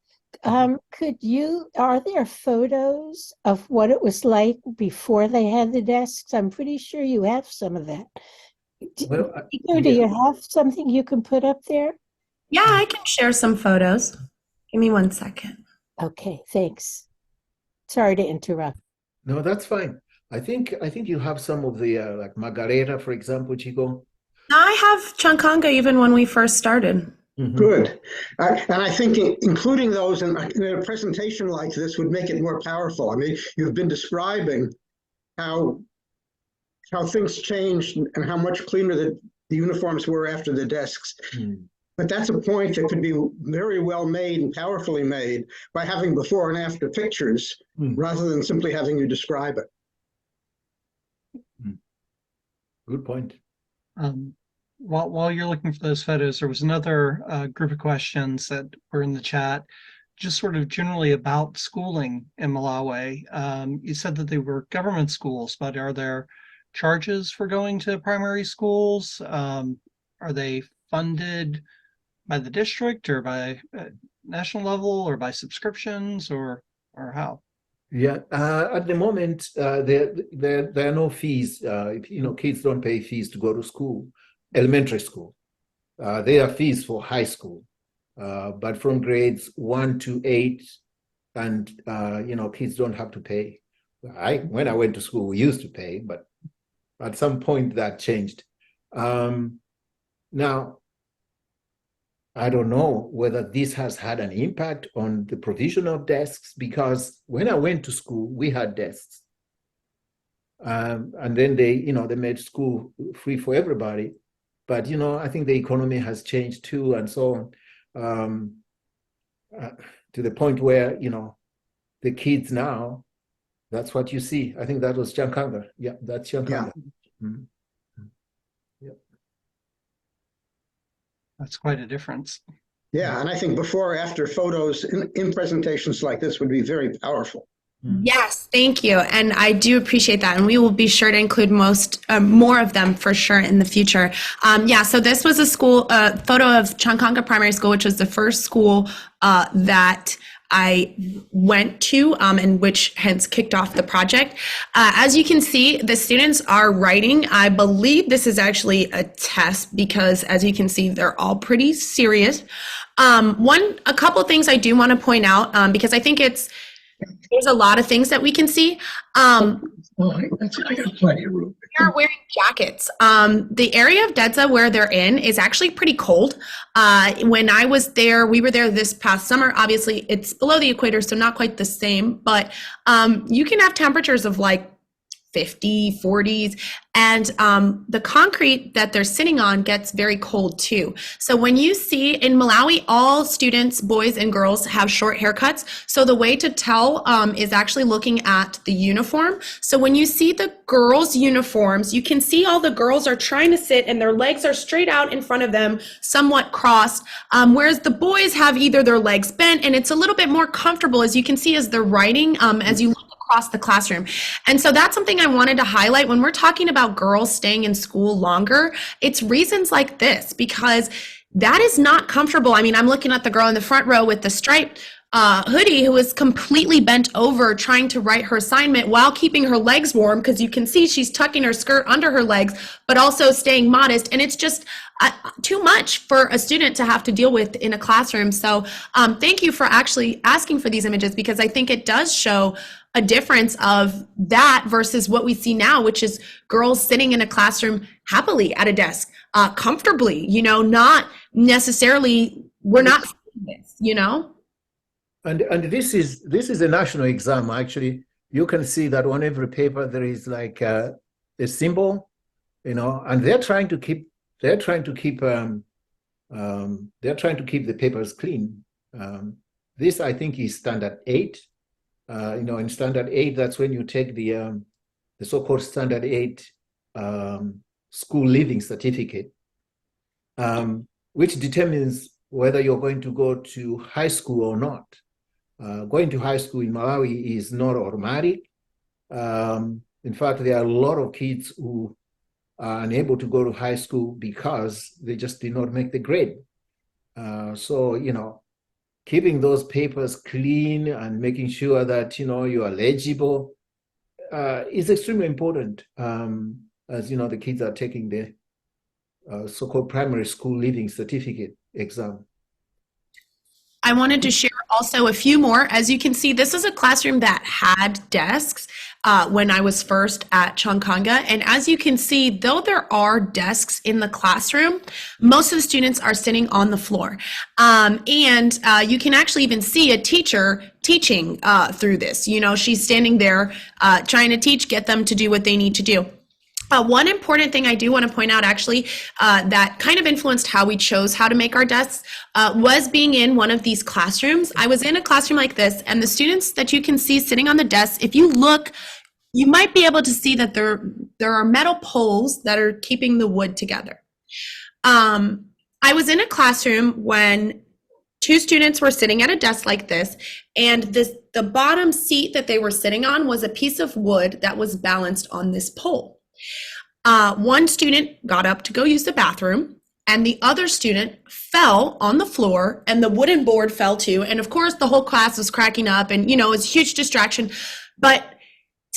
are there photos of what it was like before they had the desks? I'm pretty sure you have some of that. Well, Do you have something you can put up there? Yeah, I can share some photos. Give me 1 second. Okay, thanks. Sorry to interrupt. No, that's fine. I think you have some of the like Margareta, for example, Chico. I have Chankanga even when we first started. Mm-hmm. Good. And I think including those in a presentation like this would make it more powerful. I mean, you've been describing how things changed and how much cleaner the uniforms were after the desks. Mm. But that's a point that could be very well made and powerfully made by having before and after pictures rather than simply having you describe it. Good point. While you're looking for those photos, there was another group of questions that were in the chat, just sort of generally about schooling in Malawi. You said that they were government schools, but are there charges for going to primary schools? Are they funded by the district or by national level or by subscriptions or how? Yeah, at the moment, there are no fees. Kids don't pay fees to go to school, elementary school. There are fees for high school, but from grades 1 to 8, and kids don't have to pay. When I went to school, we used to pay, but at some point that changed. Now, I don't know whether this has had an impact on the provision of desks, because when I went to school, we had desks. And then they made school free for everybody. But, I think the economy has changed too, and so on, to the point where, the kids now, that's what you see. I think that was Chankanga. Yeah, that's Chankanga. Yeah. Mm-hmm. That's quite a difference. Yeah, and I think before or after photos in presentations like this would be very powerful. Yes, thank you. And I do appreciate that. And we will be sure to include more of them for sure in the future. So this was a photo of Chankanga Primary School, which was the first school that I went to and which hence kicked off the project. As you can see, the students are writing. I believe this is actually a test because as you can see, they're all pretty serious. A couple things I do want to point out because I think there's a lot of things that we can see. They're wearing jackets. The area of Dedza where they're in is actually pretty cold. When I was there, we were there this past summer. Obviously, it's below the equator, so not quite the same, but you can have temperatures of like 50, 40s. And the concrete that they're sitting on gets very cold too. So when you see in Malawi, all students, boys and girls, have short haircuts. So the way to tell is actually looking at the uniform. So when you see the girls' uniforms, you can see all the girls are trying to sit and their legs are straight out in front of them, somewhat crossed, whereas the boys have either their legs bent, and it's a little bit more comfortable, as you can see as they're writing, as you look across the classroom. And so that's something I wanted to highlight when we're talking about girls staying in school longer. It's reasons like this, because that is not comfortable. I mean, I'm looking at the girl in the front row with the striped hoodie who is completely bent over trying to write her assignment while keeping her legs warm, because you can see she's tucking her skirt under her legs, but also staying modest. And it's just too much for a student to have to deal with in a classroom. So thank you for actually asking for these images, because I think it does show a difference of that versus what we see now, which is girls sitting in a classroom happily at a desk, comfortably, you know, not necessarily, we're not seeing this, you know? And this is a national exam. Actually, you can see that on every paper there is like a symbol, you know, and they're trying to keep the papers clean. This, I think, is standard 8. You know, in standard 8, that's when you take the so-called standard 8 school leaving certificate, which determines whether you're going to go to high school or not. Going to high school in Malawi is not automatic. In fact, there are a lot of kids who are unable to go to high school because they just did not make the grade. So, you know, keeping those papers clean and making sure that, you know, you are legible is extremely important, as, you know, the kids are taking the so-called primary school leaving certificate exam. I wanted to share also a few more. As you can see, this is a classroom that had desks when I was first at Chankanga. And as you can see, though there are desks in the classroom, most of the students are sitting on the floor. And you can actually even see a teacher teaching through this. You know, she's standing there trying to teach, get them to do what they need to do. One important thing I do want to point out, actually, that kind of influenced how we chose how to make our desks was being in one of these classrooms. I was in a classroom like this, and the students that you can see sitting on the desk, if you look, you might be able to see that there are metal poles that are keeping the wood together. I was in a classroom when 2 students were sitting at a desk like this, and the bottom seat that they were sitting on was a piece of wood that was balanced on this pole. One student got up to go use the bathroom, and the other student fell on the floor, and the wooden board fell too. And of course, the whole class was cracking up, and, you know, it was a huge distraction. But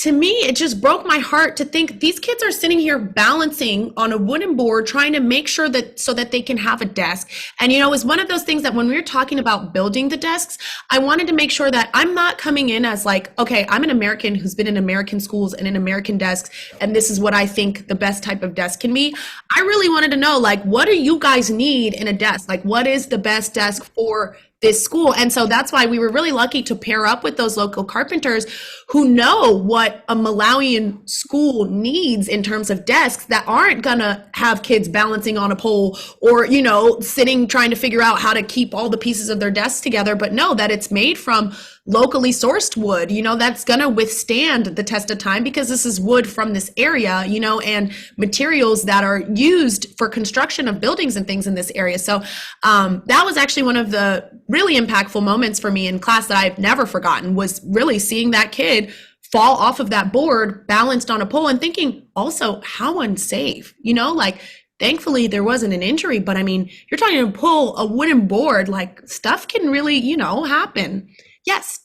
to me, it just broke my heart to think these kids are sitting here balancing on a wooden board, trying to make sure that so that they can have a desk. And, you know, it was one of those things that when we were talking about building the desks, I wanted to make sure that I'm not coming in as like, okay, I'm an American who's been in American schools and in American desks, and this is what I think the best type of desk can be. I really wanted to know, like, what do you guys need in a desk? Like, what is the best desk for this school? And so that's why we were really lucky to pair up with those local carpenters who know what a Malawian school needs in terms of desks that aren't gonna have kids balancing on a pole or, you know, sitting trying to figure out how to keep all the pieces of their desks together, but know that it's made from locally sourced wood, you know, that's going to withstand the test of time because this is wood from this area, you know, and materials that are used for construction of buildings and things in this area. So that was actually one of the really impactful moments for me in class that I've never forgotten, was really seeing that kid fall off of that board balanced on a pole and thinking also how unsafe, you know, like thankfully there wasn't an injury, but I mean, you're trying to pull a wooden board, like stuff can really, you know, happen. Yes,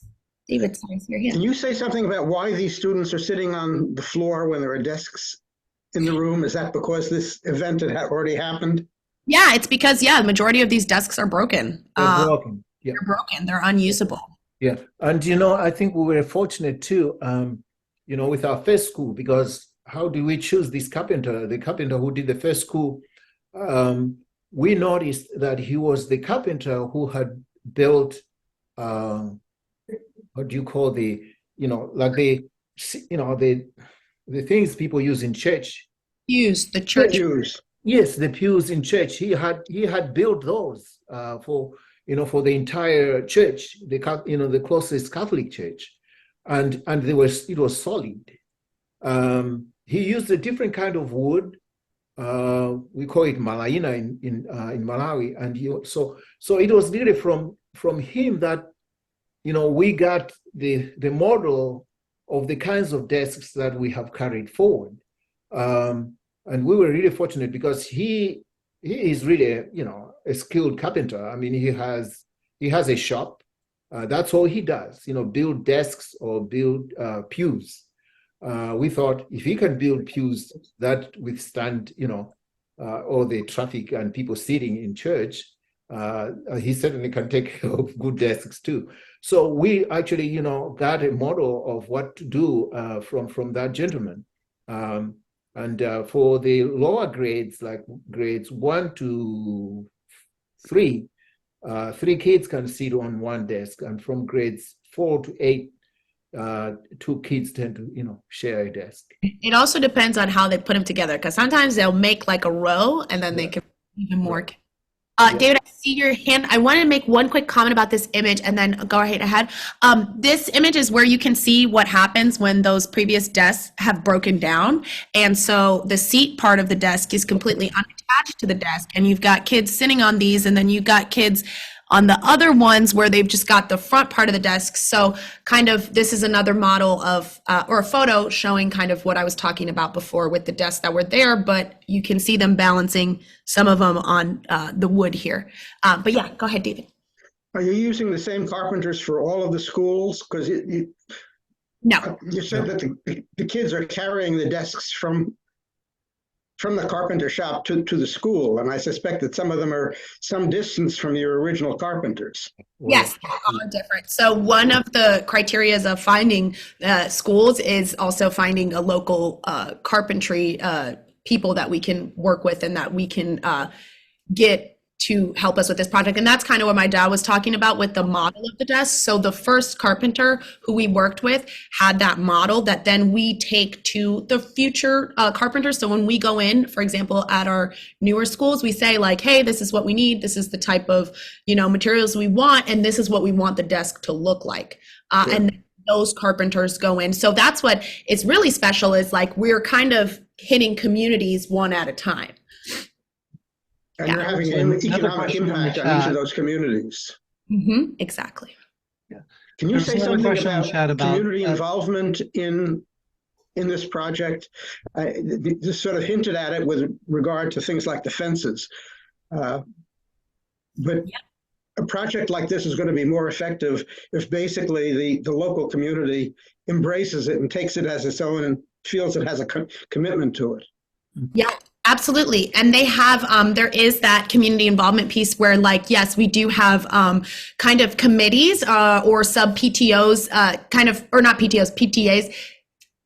David, sorry, your hand. Can you say something about why these students are sitting on the floor when there are desks in the room? Is that because this event had already happened? Yeah, it's because, the majority of these desks are broken. They're broken. Yeah. They're broken. They're unusable. Yeah. And, you know, I think we were fortunate too, you know, with our first school, because how do we choose this carpenter? The carpenter who did the first school, we noticed that he was the carpenter who had built what do you call the, you know, like the, you know, the the things people use in church. Use the church. Use. Yes, the pews in church. He had built those for for the entire church, the closest Catholic church, and it was solid. He used a different kind of wood. We call it malaina in Malawi, and so it was really from him that we got the model of the kinds of desks that we have carried forward. And we were really fortunate because he is really a skilled carpenter. I mean, he has a shop. That's all he does. Build desks or build pews. We thought if he can build pews that withstand all the traffic and people sitting in church, he certainly can take care of good desks too. So we actually got a model of what to do from that gentleman. And for the lower grades, like grades 1 to 3, 3 kids can sit on one desk, and from grades 4 to 8, 2 kids tend to share a desk. It also depends on how they put them together, because sometimes they'll make like a row and then they can even more. David, I see your hand. I wanted to make one quick comment about this image and then go right ahead. This image is where you can see what happens when those previous desks have broken down. And so the seat part of the desk is completely unattached to the desk. And you've got kids sitting on these, and then you've got kids on the other ones where they've just got the front part of the desk. So kind of this is another model of, or a photo showing kind of what I was talking about before with the desks that were there, but you can see them balancing some of them on the wood here. But yeah, go ahead, David. Are you using the same carpenters for all of the schools? Because No. you said that the kids are carrying the desks from the carpenter shop to the school, and I suspect that some of them are some distance from your original carpenters. Yes, they are different. So one of the criterias of finding schools is also finding a local carpentry people that we can work with and that we can get to help us with this project. And that's kind of what my dad was talking about with the model of the desk. So the first carpenter who we worked with had that model that then we take to the future carpenters. So when we go in, for example, at our newer schools, we say like, hey, this is what we need. This is the type of, materials we want. And this is what we want the desk to look like. Sure. And those carpenters go in. So that's what is really special is like, we're kind of hitting communities one at a time. And Yeah. you're having Another an economic question in the impact on each chat. of those communities. Exactly. Can you There's say another something question in the chat about, community involvement in this project? Just sort of hinted at it with regard to things like the fences. But a project like this is going to be more effective if basically the local community embraces it and takes it as its own and feels it has a commitment to it. Yeah, absolutely. And they have, there is that community involvement piece where like, yes, we do have kind of committees or sub PTOs, or not PTOs, PTAs,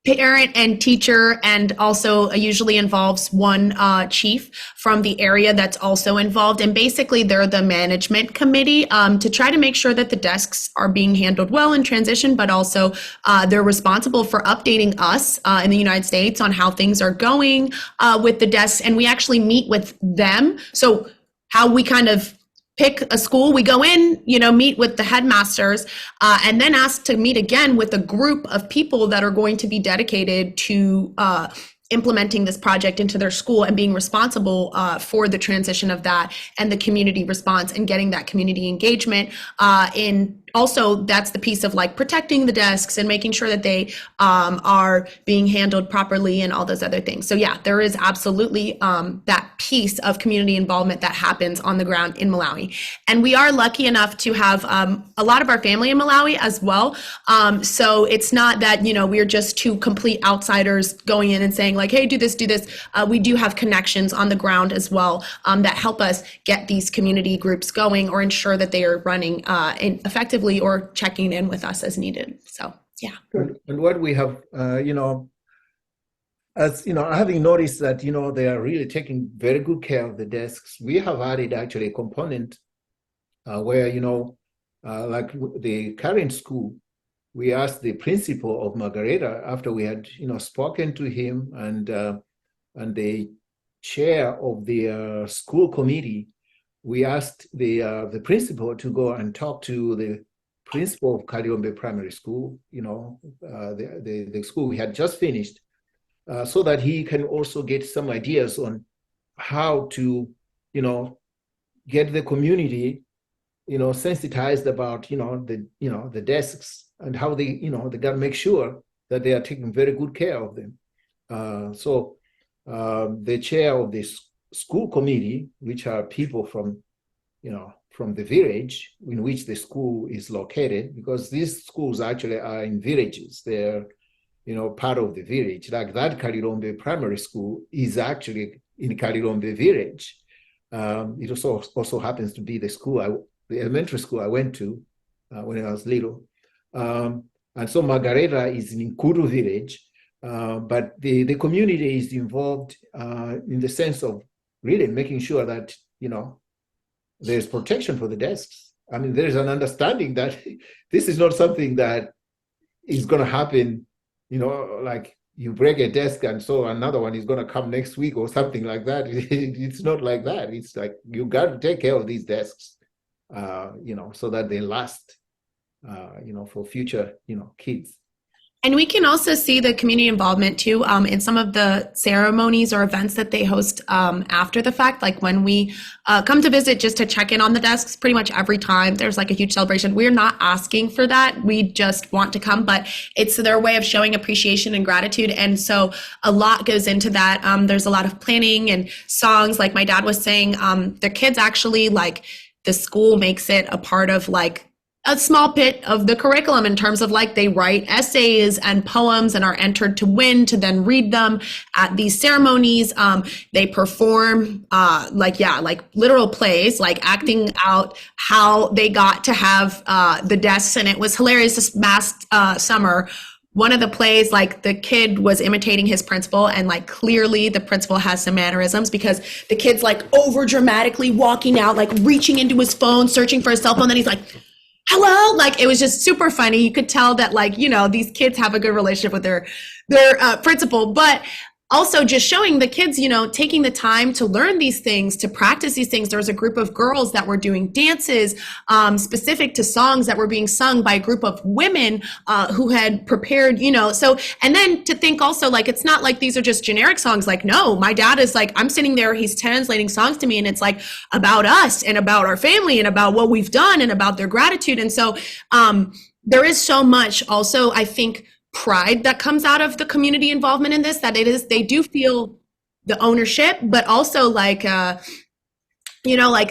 parent and teacher, and also usually involves one chief from the area that's also involved. And basically they're the management committee to try to make sure that the desks are being handled well in transition, but also they're responsible for updating us in the United States on how things are going with the desks. And we actually meet with them. So how we kind of pick a school, we go in, meet with the headmasters, and then ask to meet again with a group of people that are going to be dedicated to implementing this project into their school and being responsible for the transition of that and the community response and getting that community engagement in. Also, that's the piece of like protecting the desks and making sure that they are being handled properly and all those other things. So yeah, there is absolutely that piece of community involvement that happens on the ground in Malawi. And we are lucky enough to have a lot of our family in Malawi as well. So it's not that, we're just two complete outsiders going in and saying like, hey, do this, do this. We do have connections on the ground as well that help us get these community groups going or ensure that they are running effectively or checking in with us as needed. So, yeah. And what we have, having noticed that, they are really taking very good care of the desks, we have added actually a component where, like the current school, we asked the principal of Margareta, after we had, spoken to him, and the chair of the school committee, we asked the principal to go and talk to the principal of Kaliombe Primary School, the school we had just finished, so that he can also get some ideas on how to, get the community, sensitized about, the desks, and how they got to make sure that they are taking very good care of them. So the chair of this school committee, which are people from the village in which the school is located, because these schools actually are in villages. They're, part of the village. Like that Kalilombe Primary School is actually in Kalilombe village. It also happens to be the elementary school I went to when I was little. And so Margareta is in Nkuru village, but the community is involved in the sense of really making sure that, there's protection for the desks. I mean, there's an understanding that this is not something that is going to happen, like you break a desk and so another one is going to come next week or something like that. It's not like that. It's like you got to take care of these desks, so that they last, for future, kids. And we can also see the community involvement too in some of the ceremonies or events that they host after the fact. Like when we come to visit just to check in on the desks, pretty much every time there's like a huge celebration. We're not asking for that. We just want to come, but it's their way of showing appreciation and gratitude. And so a lot goes into that. There's a lot of planning and songs. Like my dad was saying, their kids actually, like, the school makes it a part of like a small bit of the curriculum in terms of like they write essays and poems and are entered to win to then read them at these ceremonies. They perform like literal plays, like acting out how they got to have the desks. And it was hilarious this past summer. One of the plays, like the kid was imitating his principal, and like clearly the principal has some mannerisms because the kid's like over dramatically walking out, like reaching into his phone, searching for his cell phone. Then he's like, hello, like it was just super funny. You could tell that like, these kids have a good relationship with their principal, but also just showing the kids, taking the time to learn these things, to practice these things. There was a group of girls that were doing dances specific to songs that were being sung by a group of women who had prepared, so, and then to think also like, it's not like these are just generic songs. Like, no, my dad is like, I'm sitting there, he's translating songs to me, and it's like about us and about our family and about what we've done and about their gratitude. And so there is so much also, I think, pride that comes out of the community involvement in this, that they do feel the ownership, but also like,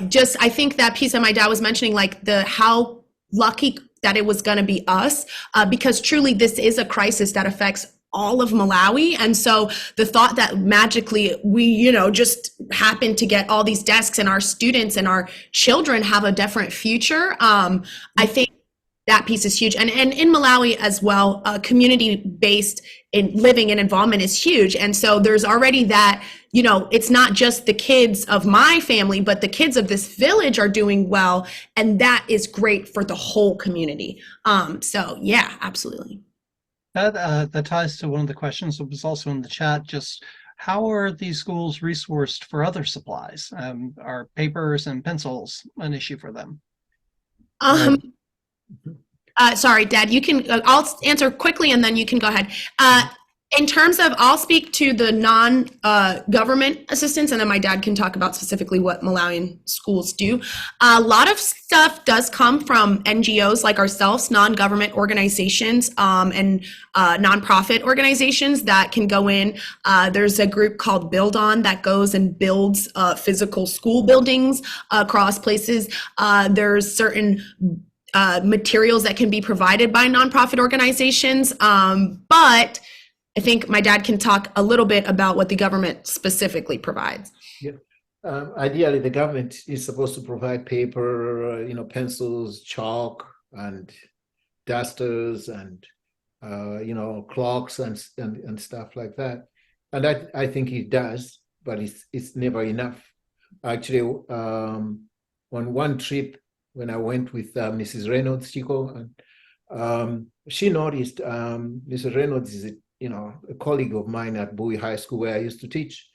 just, I think that piece that my dad was mentioning, like how lucky that it was going to be us, because truly this is a crisis that affects all of Malawi. And so the thought that magically we, just happen to get all these desks and our students and our children have a different future. I think that piece is huge. And in Malawi as well, community-based in living and involvement is huge. And so there's already that, it's not just the kids of my family, but the kids of this village are doing well. And that is great for the whole community. So yeah, absolutely. That ties to one of the questions that was also in the chat. Just how are these schools resourced for other supplies? Are papers and pencils an issue for them? Sorry, Dad, you can, I'll answer quickly and then you can go ahead. In terms of, I'll speak to the non-government assistance, and then my dad can talk about specifically what Malawian schools do. A lot of stuff does come from NGOs like ourselves, non-government organizations, and nonprofit organizations that can go in. There's a group called Build On that goes and builds physical school buildings across places. There's certain materials that can be provided by nonprofit organizations, but I think my dad can talk a little bit about what the government specifically provides. Yeah. Ideally, the government is supposed to provide paper, pencils, chalk, and dusters, and clocks and stuff like that. And I think it does, but it's never enough. Actually, on one trip when I went with Mrs. Reynolds, Chico, she noticed, Mr. Reynolds is a colleague of mine at Bowie High School where I used to teach,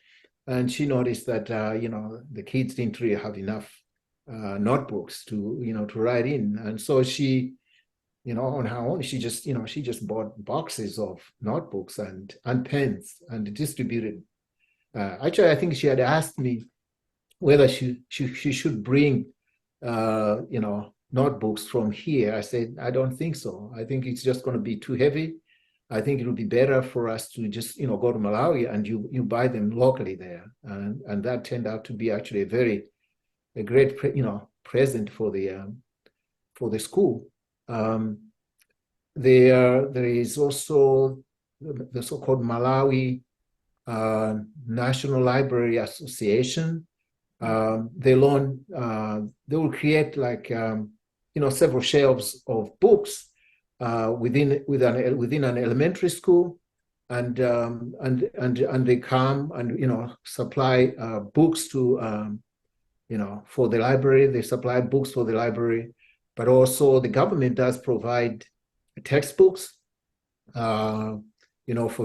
and she noticed that the kids didn't really have enough notebooks to write in, and so she, on her own, she just bought boxes of notebooks and pens and distributed. Actually, I think she had asked me whether she should bring notebooks from here. I said, I don't think so. I think it's just going to be too heavy. I think it would be better for us to just go to Malawi and you buy them locally there. And that turned out to be actually a great present for the school. There is also the so-called Malawi National Library Association. They will create several shelves of books within an elementary school, and they come and supply books to for the library. They supply books for the library, but also the government does provide textbooks for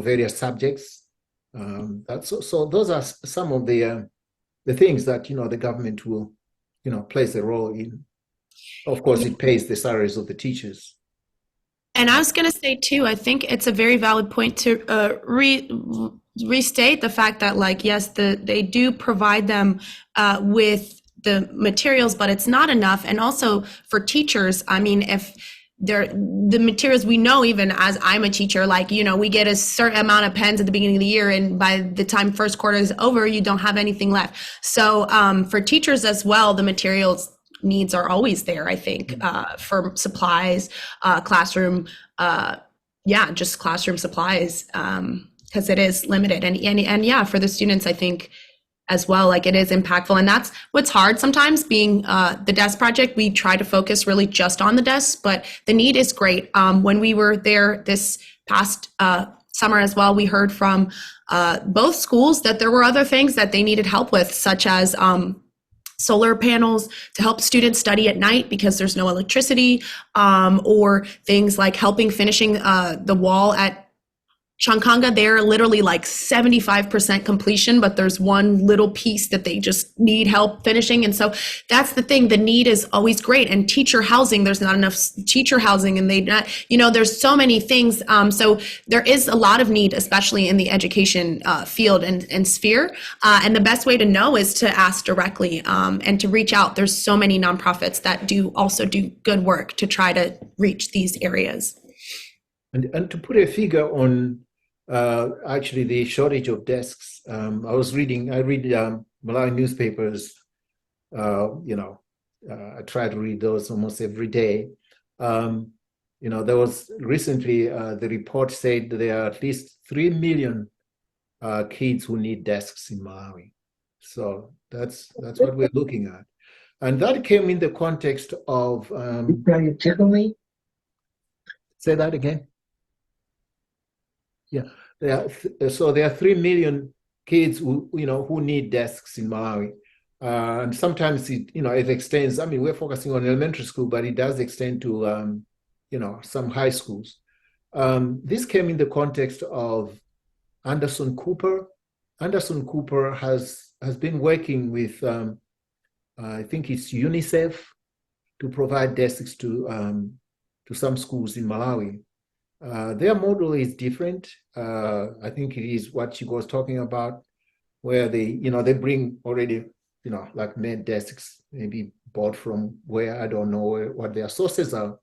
various subjects. So those are some of the things that the government will plays a role in. Of course, it pays the salaries of the teachers. And I was going to say too, I think it's a very valid point to restate the fact that yes, they do provide them with the materials, but it's not enough. And also for teachers, I mean, if the materials, we know, even as I'm a teacher, we get a certain amount of pens at the beginning of the year, and by the time first quarter is over, you don't have anything left. So for teachers as well, the materials needs are always there, I think, for supplies, classroom, just classroom supplies, because it is limited. And yeah, for the students, I think as well, it is impactful. And that's what's hard sometimes, being the desk project. We try to focus really just on the desks, but the need is great. When we were there this past summer as well, we heard from both schools that there were other things that they needed help with, such as solar panels to help students study at night because there's no electricity, or things like helping finishing the wall at Chankanga. They're literally 75% completion, but there's one little piece that they just need help finishing. And so that's the thing. The need is always great. And teacher housing, there's not enough teacher housing, and there's so many things. So there is a lot of need, especially in the education field and sphere. And the best way to know is to ask directly and to reach out. There's so many nonprofits that also do good work to try to reach these areas. And to put a figure on actually the shortage of desks, I read Malawi newspapers. I try to read those almost every day. There was recently the report said that there are at least 3 million kids who need desks in Malawi. So that's what we're looking at, and that came in the context of. Say that again. Yeah, so there are 3 million kids who need desks in Malawi, and sometimes it extends. I mean, we're focusing on elementary school, but it does extend to some high schools. This came in the context of Anderson Cooper. Anderson Cooper has been working with I think it's UNICEF to provide desks to some schools in Malawi. Their model is different. I think it is what she was talking about, where they bring already, made desks, maybe bought from where, I don't know what their sources are.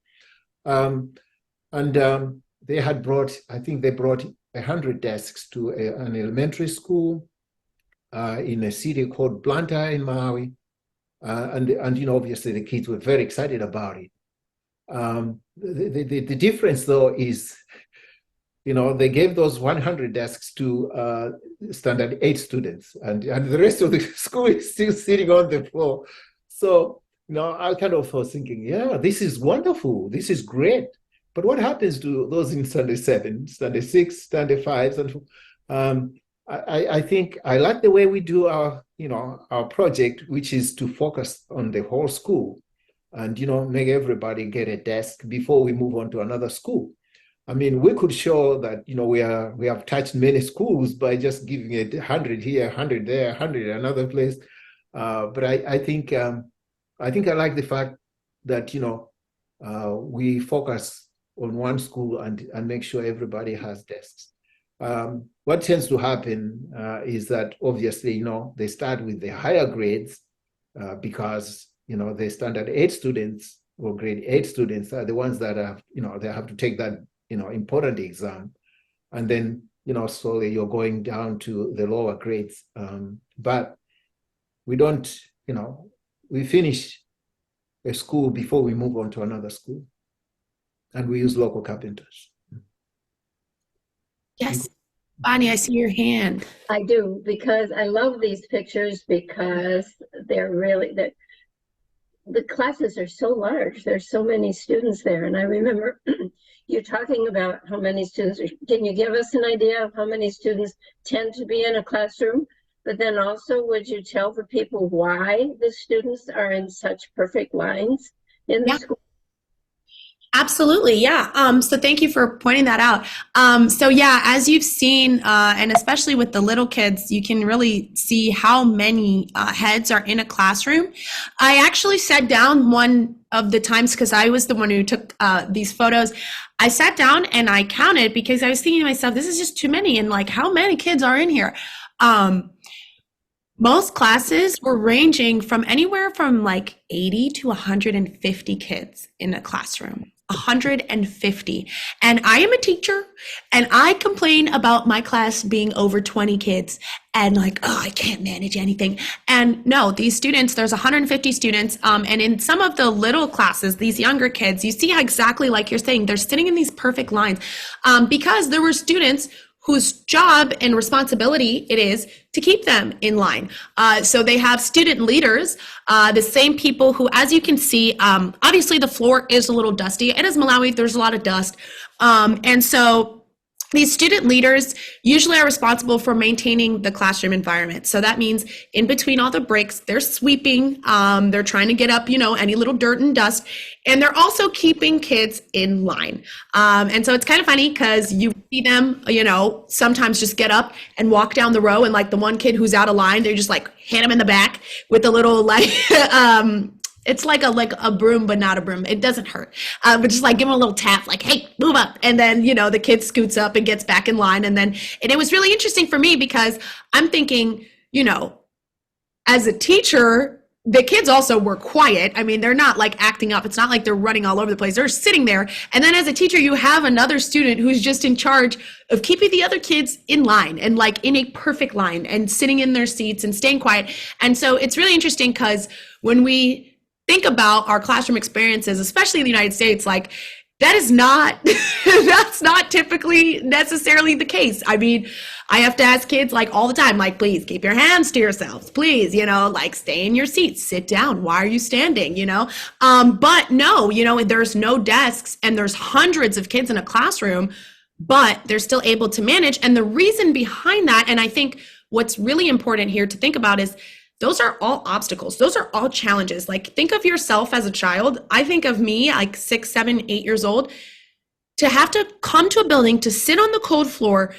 They had brought 100 desks to an elementary school in a city called Blantyre in Malawi. And obviously the kids were very excited about it. The difference though is, they gave those 100 desks to standard 8 students, and the rest of the school is still sitting on the floor. So, I kind of was thinking, yeah, this is wonderful, this is great. But what happens to those in standard 7, standard 6, standard 5? And I think I like the way we do our project, which is to focus on the whole school. and, make everybody get a desk before we move on to another school. I mean, we could show that, we have touched many schools by just giving it 100 here, 100 there, 100 another place. But I think I like the fact that, we focus on one school and make sure everybody has desks. What tends to happen is that obviously, they start with the higher grades because, the standard 8 students or grade 8 students are the ones that have, they have to take that, important exam. And then, slowly you're going down to the lower grades. But we don't, we finish a school before we move on to another school. And we use local carpenters. Yes. Bonnie, I see your hand. I do, because I love these pictures because they're really, the classes are so large. There's so many students there. And I remember you talking about how many students, can you give us an idea of how many students tend to be in a classroom? But then also, would you tell the people why the students are in such perfect lines in the school? Absolutely. Yeah. So thank you for pointing that out. So yeah, as you've seen, and especially with the little kids, you can really see how many heads are in a classroom. I actually sat down one of the times, because I was the one who took these photos. I sat down and I counted, because I was thinking to myself, this is just too many. And like, how many kids are in here? Most classes were ranging from anywhere from like 80 to 150 kids in a classroom. 150. And I am a teacher, and I complain about my class being over 20 kids and like, oh, I can't manage anything. And no, these students, there's 150 students. And in some of the little classes, these younger kids, you see how exactly like you're saying, they're sitting in these perfect lines because there were students whose job and responsibility it is to keep them in line. So they have student leaders, the same people who, as you can see, obviously the floor is a little dusty. It is Malawi, there's a lot of dust. And so these student leaders usually are responsible for maintaining the classroom environment. So that means in between all the breaks, they're sweeping, they're trying to get up, any little dirt and dust, and they're also keeping kids in line. And so it's kind of funny because you see them, sometimes just get up and walk down the row, and like the one kid who's out of line, they just like hit him in the back with a little like, it's like a broom, but not a broom. It doesn't hurt. But just like give him a little tap, like, hey, move up. And then, the kid scoots up and gets back in line. And it was really interesting for me because I'm thinking, as a teacher, the kids also were quiet. I mean, they're not like acting up. It's not like they're running all over the place. They're sitting there. And then as a teacher, you have another student who's just in charge of keeping the other kids in line and like in a perfect line and sitting in their seats and staying quiet. And so it's really interesting because when we think about our classroom experiences, especially in the United States, like that is not, that's not typically necessarily the case. I mean, I have to ask kids like all the time, like, please keep your hands to yourselves, please, like stay in your seats, sit down. Why are you standing, But no, there's no desks and there's hundreds of kids in a classroom, but they're still able to manage. And the reason behind that, and I think what's really important here to think about is those are all obstacles. Those are all challenges. Like think of yourself as a child. I think of me like 6, 7, 8 years old to have to come to a building, to sit on the cold floor,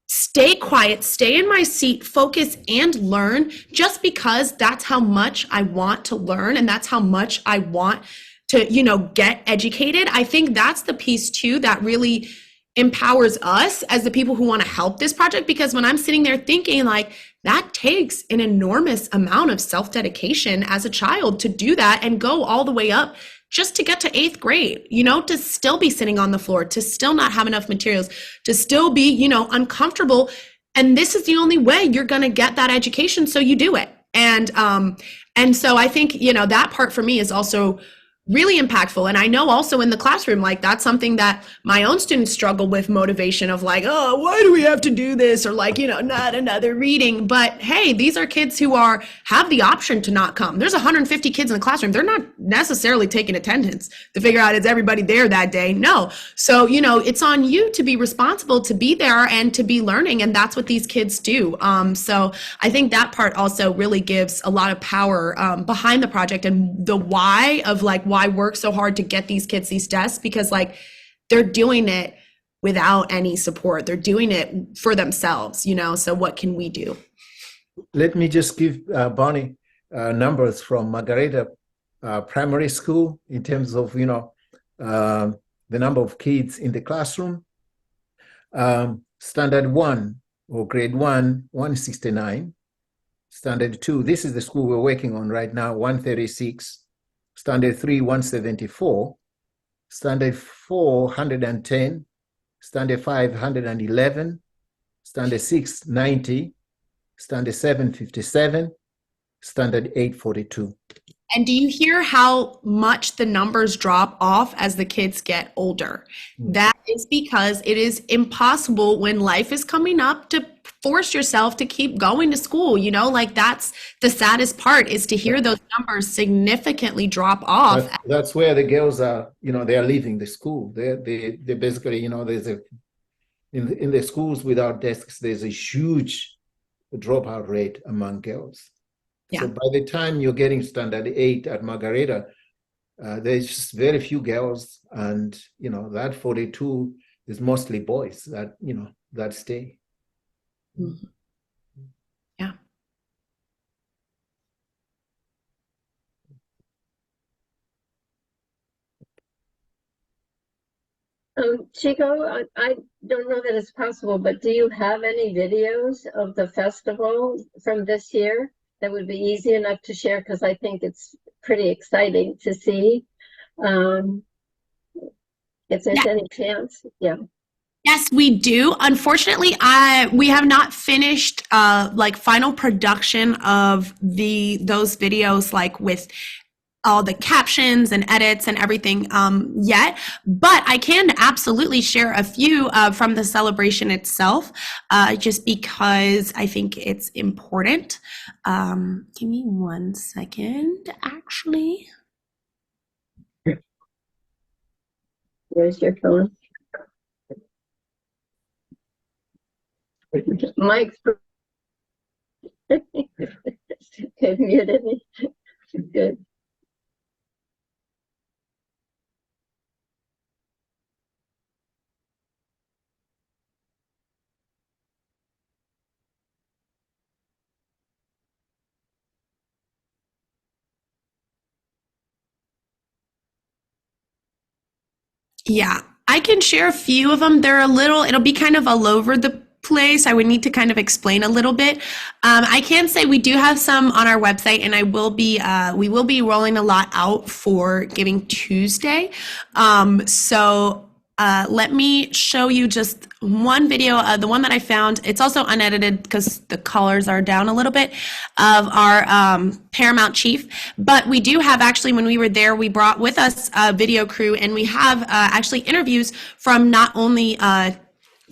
stay quiet, stay in my seat, focus and learn just because that's how much I want to learn. And that's how much I want to, get educated. I think that's the piece too, that really empowers us as the people who want to help this project. Because when I'm sitting there thinking like, that takes an enormous amount of self-dedication as a child to do that and go all the way up just to get to 8th grade, to still be sitting on the floor, to still not have enough materials, to still be, uncomfortable. And this is the only way you're going to get that education. So you do it. And so I think, that part for me is also really impactful. And I know also in the classroom, like that's something that my own students struggle with, motivation of like, oh, why do we have to do this? Or like, not another reading. But hey, these are kids who have the option to not come. There's 150 kids in the classroom. They're not necessarily taking attendance to figure out is everybody there that day. No. So, it's on you to be responsible, to be there and to be learning. And that's what these kids do. So I think that part also really gives a lot of power behind the project and the why of like, why work so hard to get these kids these desks, because like they're doing it without any support. They're doing it for themselves, so what can we do? Let me just give Bonnie numbers from Margareta Primary School in terms of, the number of kids in the classroom. Standard 1 or grade 1, 169. Standard 2, this is the school we're working on right now, 136. Standard 3, 174. Standard 4, 110. Standard 5, 111. Standard 6, 90. Standard 7, 57. Standard 8, 42. And do you hear how much the numbers drop off as the kids get older? That is because it is impossible when life is coming up to force yourself to keep going to school. Like that's the saddest part, is to hear those numbers significantly drop off. That's where the girls are, they are leaving the school. They basically, there's in the schools without desks, there's a huge dropout rate among girls. Yeah. So by the time you're getting standard 8 at Margareta, there's just very few girls, and that 42 is mostly boys that that stay. Mm-hmm. Yeah. Chico, I don't know that it's possible, but do you have any videos of the festival from this year that would be easy enough to share? Because I think it's pretty exciting to see. If there's any chance, yeah. Yes, we do. Unfortunately, we have not finished like final production of those videos, like with all the captions and edits and everything yet, but I can absolutely share a few from the celebration itself, just because I think it's important. Give me 1 second, actually. Where's your phone? Mike's good, muted me. Good. Yeah, I can share a few of them. It'll be kind of all over the place. I would need to kind of explain a little bit. I can say we do have some on our website, and we will be rolling a lot out for Giving Tuesday. So let me show you just one video, the one that I found. It's also unedited because the colors are down a little bit, of our Paramount Chief. But we do have, actually, when we were there, we brought with us a video crew, and we have actually interviews from not only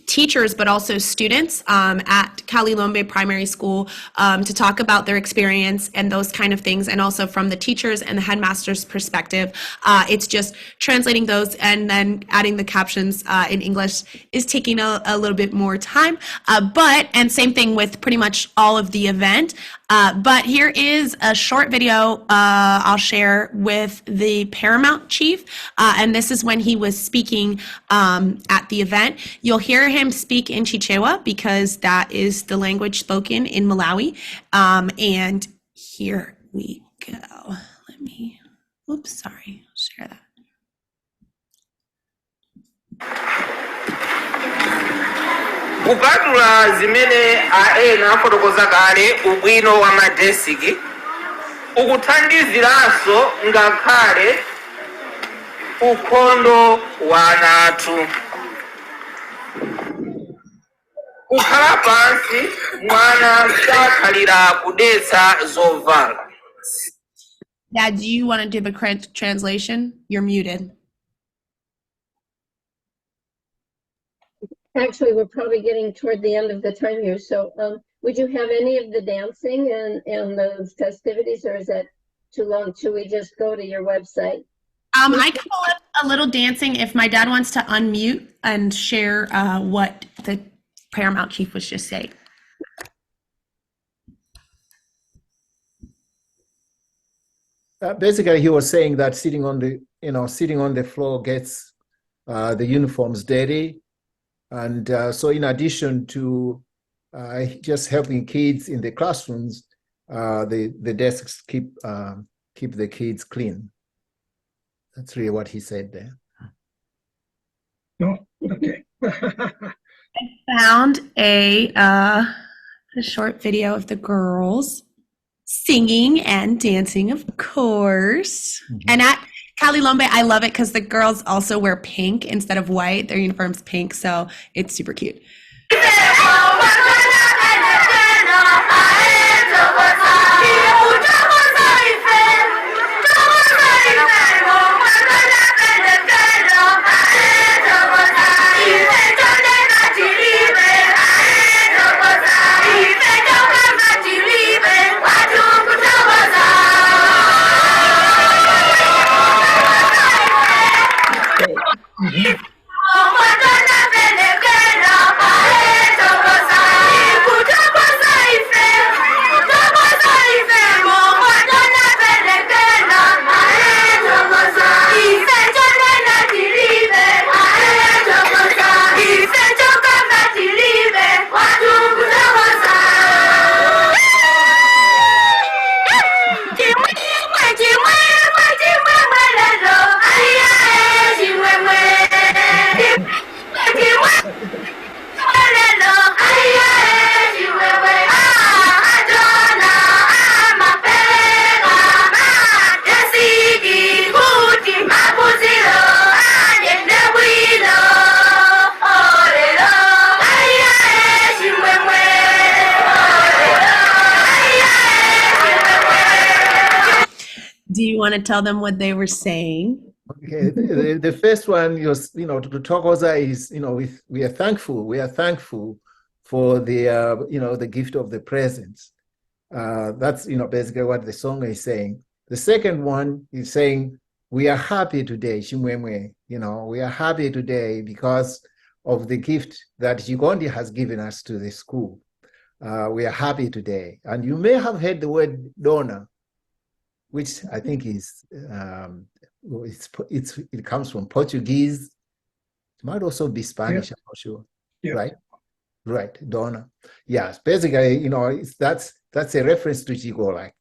teachers, but also students at Kalilombe Primary School to talk about their experience and those kind of things, and also from the teachers and the headmaster's perspective. It's just translating those and then adding the captions in English is taking a little bit more time, and same thing with pretty much all of the event. But here is a short video I'll share with the Paramount Chief, and this is when he was speaking at the event. You'll hear him speak in Chichewa because that is the language spoken in Malawi. And here we go. Sorry, I'll share that. Kupatula zimene aena afotokoza kale ubwino wa madesiki ukuthandiziranso ngakhale ukhondo wa anathu. Kukhala pansi mwana sakhalira kudetsa zovala. Dad, do you want to do the correct translation? You're muted. Actually, we're probably getting toward the end of the time here. So would you have any of the dancing and the festivities, or is that too long? Should we just go to your website? I can pull up a little dancing if my dad wants to unmute and share what the Paramount Chief was just saying. Basically, he was saying that sitting on the floor gets the uniforms dirty, and so in addition to just helping kids in the classrooms, the desks keep the kids clean. That's really what he said there. No, okay. Found a short video of the girls singing and dancing, of course. And at Cali Lombe, I love it because the girls also wear pink instead of white. Their uniform's pink, so it's super cute. Do you want to tell them what they were saying? Okay, the first one was, to Thokoza is, we are thankful. We are thankful for the, the gift of the presents. That's, basically what the song is saying. The second one is saying, we are happy today, Shimwemwe. We are happy today because of the gift that Chikondi has given us to the school. We are happy today. And you may have heard the word donor, which I think is, it comes from Portuguese. It might also be Spanish, I'm not sure. Yeah. Right? Right, donor. Yes, basically, that's a reference to Chico. Like,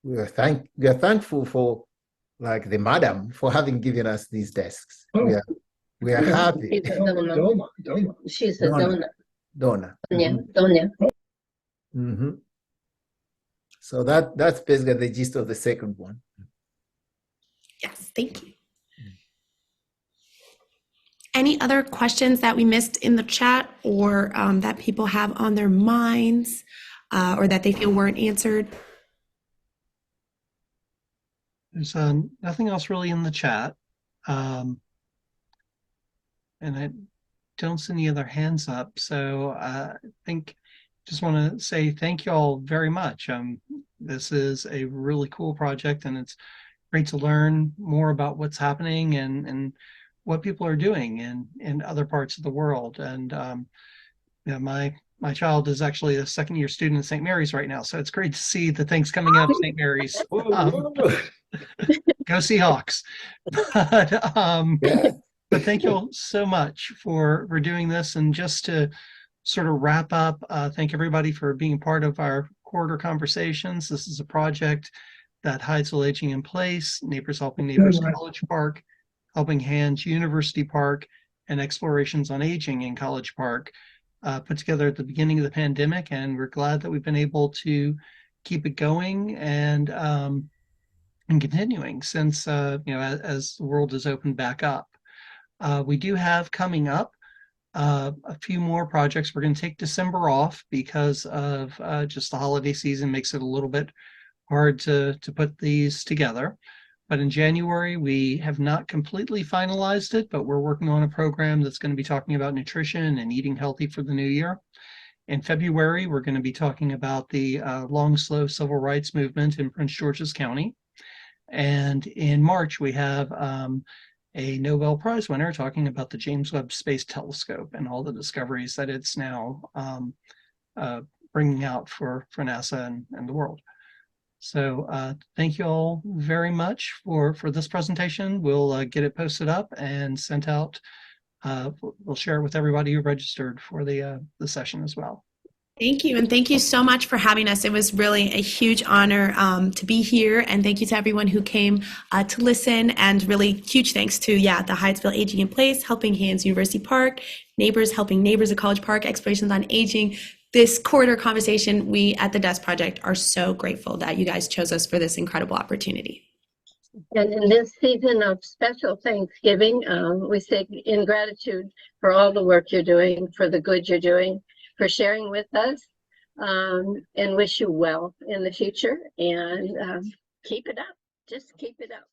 we are thankful for, like, the madam for having given us these desks. Oh. We are happy. Doma. She's a donor. Donor. Doña. Mm-hmm. So that's basically the gist of the second one. Yes, thank you. Any other questions that we missed in the chat, or that people have on their minds, or that they feel weren't answered? There's nothing else really in the chat. And I don't see any other hands up. So I think just want to say thank you all very much. This is a really cool project, and it's great to learn more about what's happening and what people are doing in other parts of the world. And my child is actually a second-year student at St. Mary's right now, so it's great to see the things coming out of St. Mary's. Go Seahawks! But thank you all so much for doing this. And just to sort of wrap up, thank everybody for being part of our quarter conversations. This is a project that Hyattsville Aging in Place, Neighbors Helping Neighbors College Park, Helping Hands University Park, and Explorations on Aging in College Park put together at the beginning of the pandemic. And we're glad that we've been able to keep it going and continuing since, as the world has opened back up. We do have coming up a few more projects. We're going to take December off because of just the holiday season makes it a little bit hard to put these together. But in January, we have not completely finalized it, but we're working on a program that's going to be talking about nutrition and eating healthy for the new year. In February, we're going to be talking about the long, slow civil rights movement in Prince George's County. And in March, we have a Nobel Prize winner talking about the James Webb Space Telescope and all the discoveries that it's now bringing out for NASA and the world. So thank you all very much for this presentation. We'll get it posted up and sent out. We'll share it with everybody who registered for the session as well. Thank you. And thank you so much for having us. It was really a huge honor to be here. And thank you to everyone who came to listen. And really huge thanks to, the Hyattsville Aging in Place, Helping Hands University Park, Neighbors Helping Neighbors at College Park, Explorations on Aging. This corridor conversation, we at the Desk Project are so grateful that you guys chose us for this incredible opportunity. And in this season of special Thanksgiving, we say in gratitude for all the work you're doing, for the good you're doing, for sharing with us, and wish you well in the future. And keep it up. Just keep it up.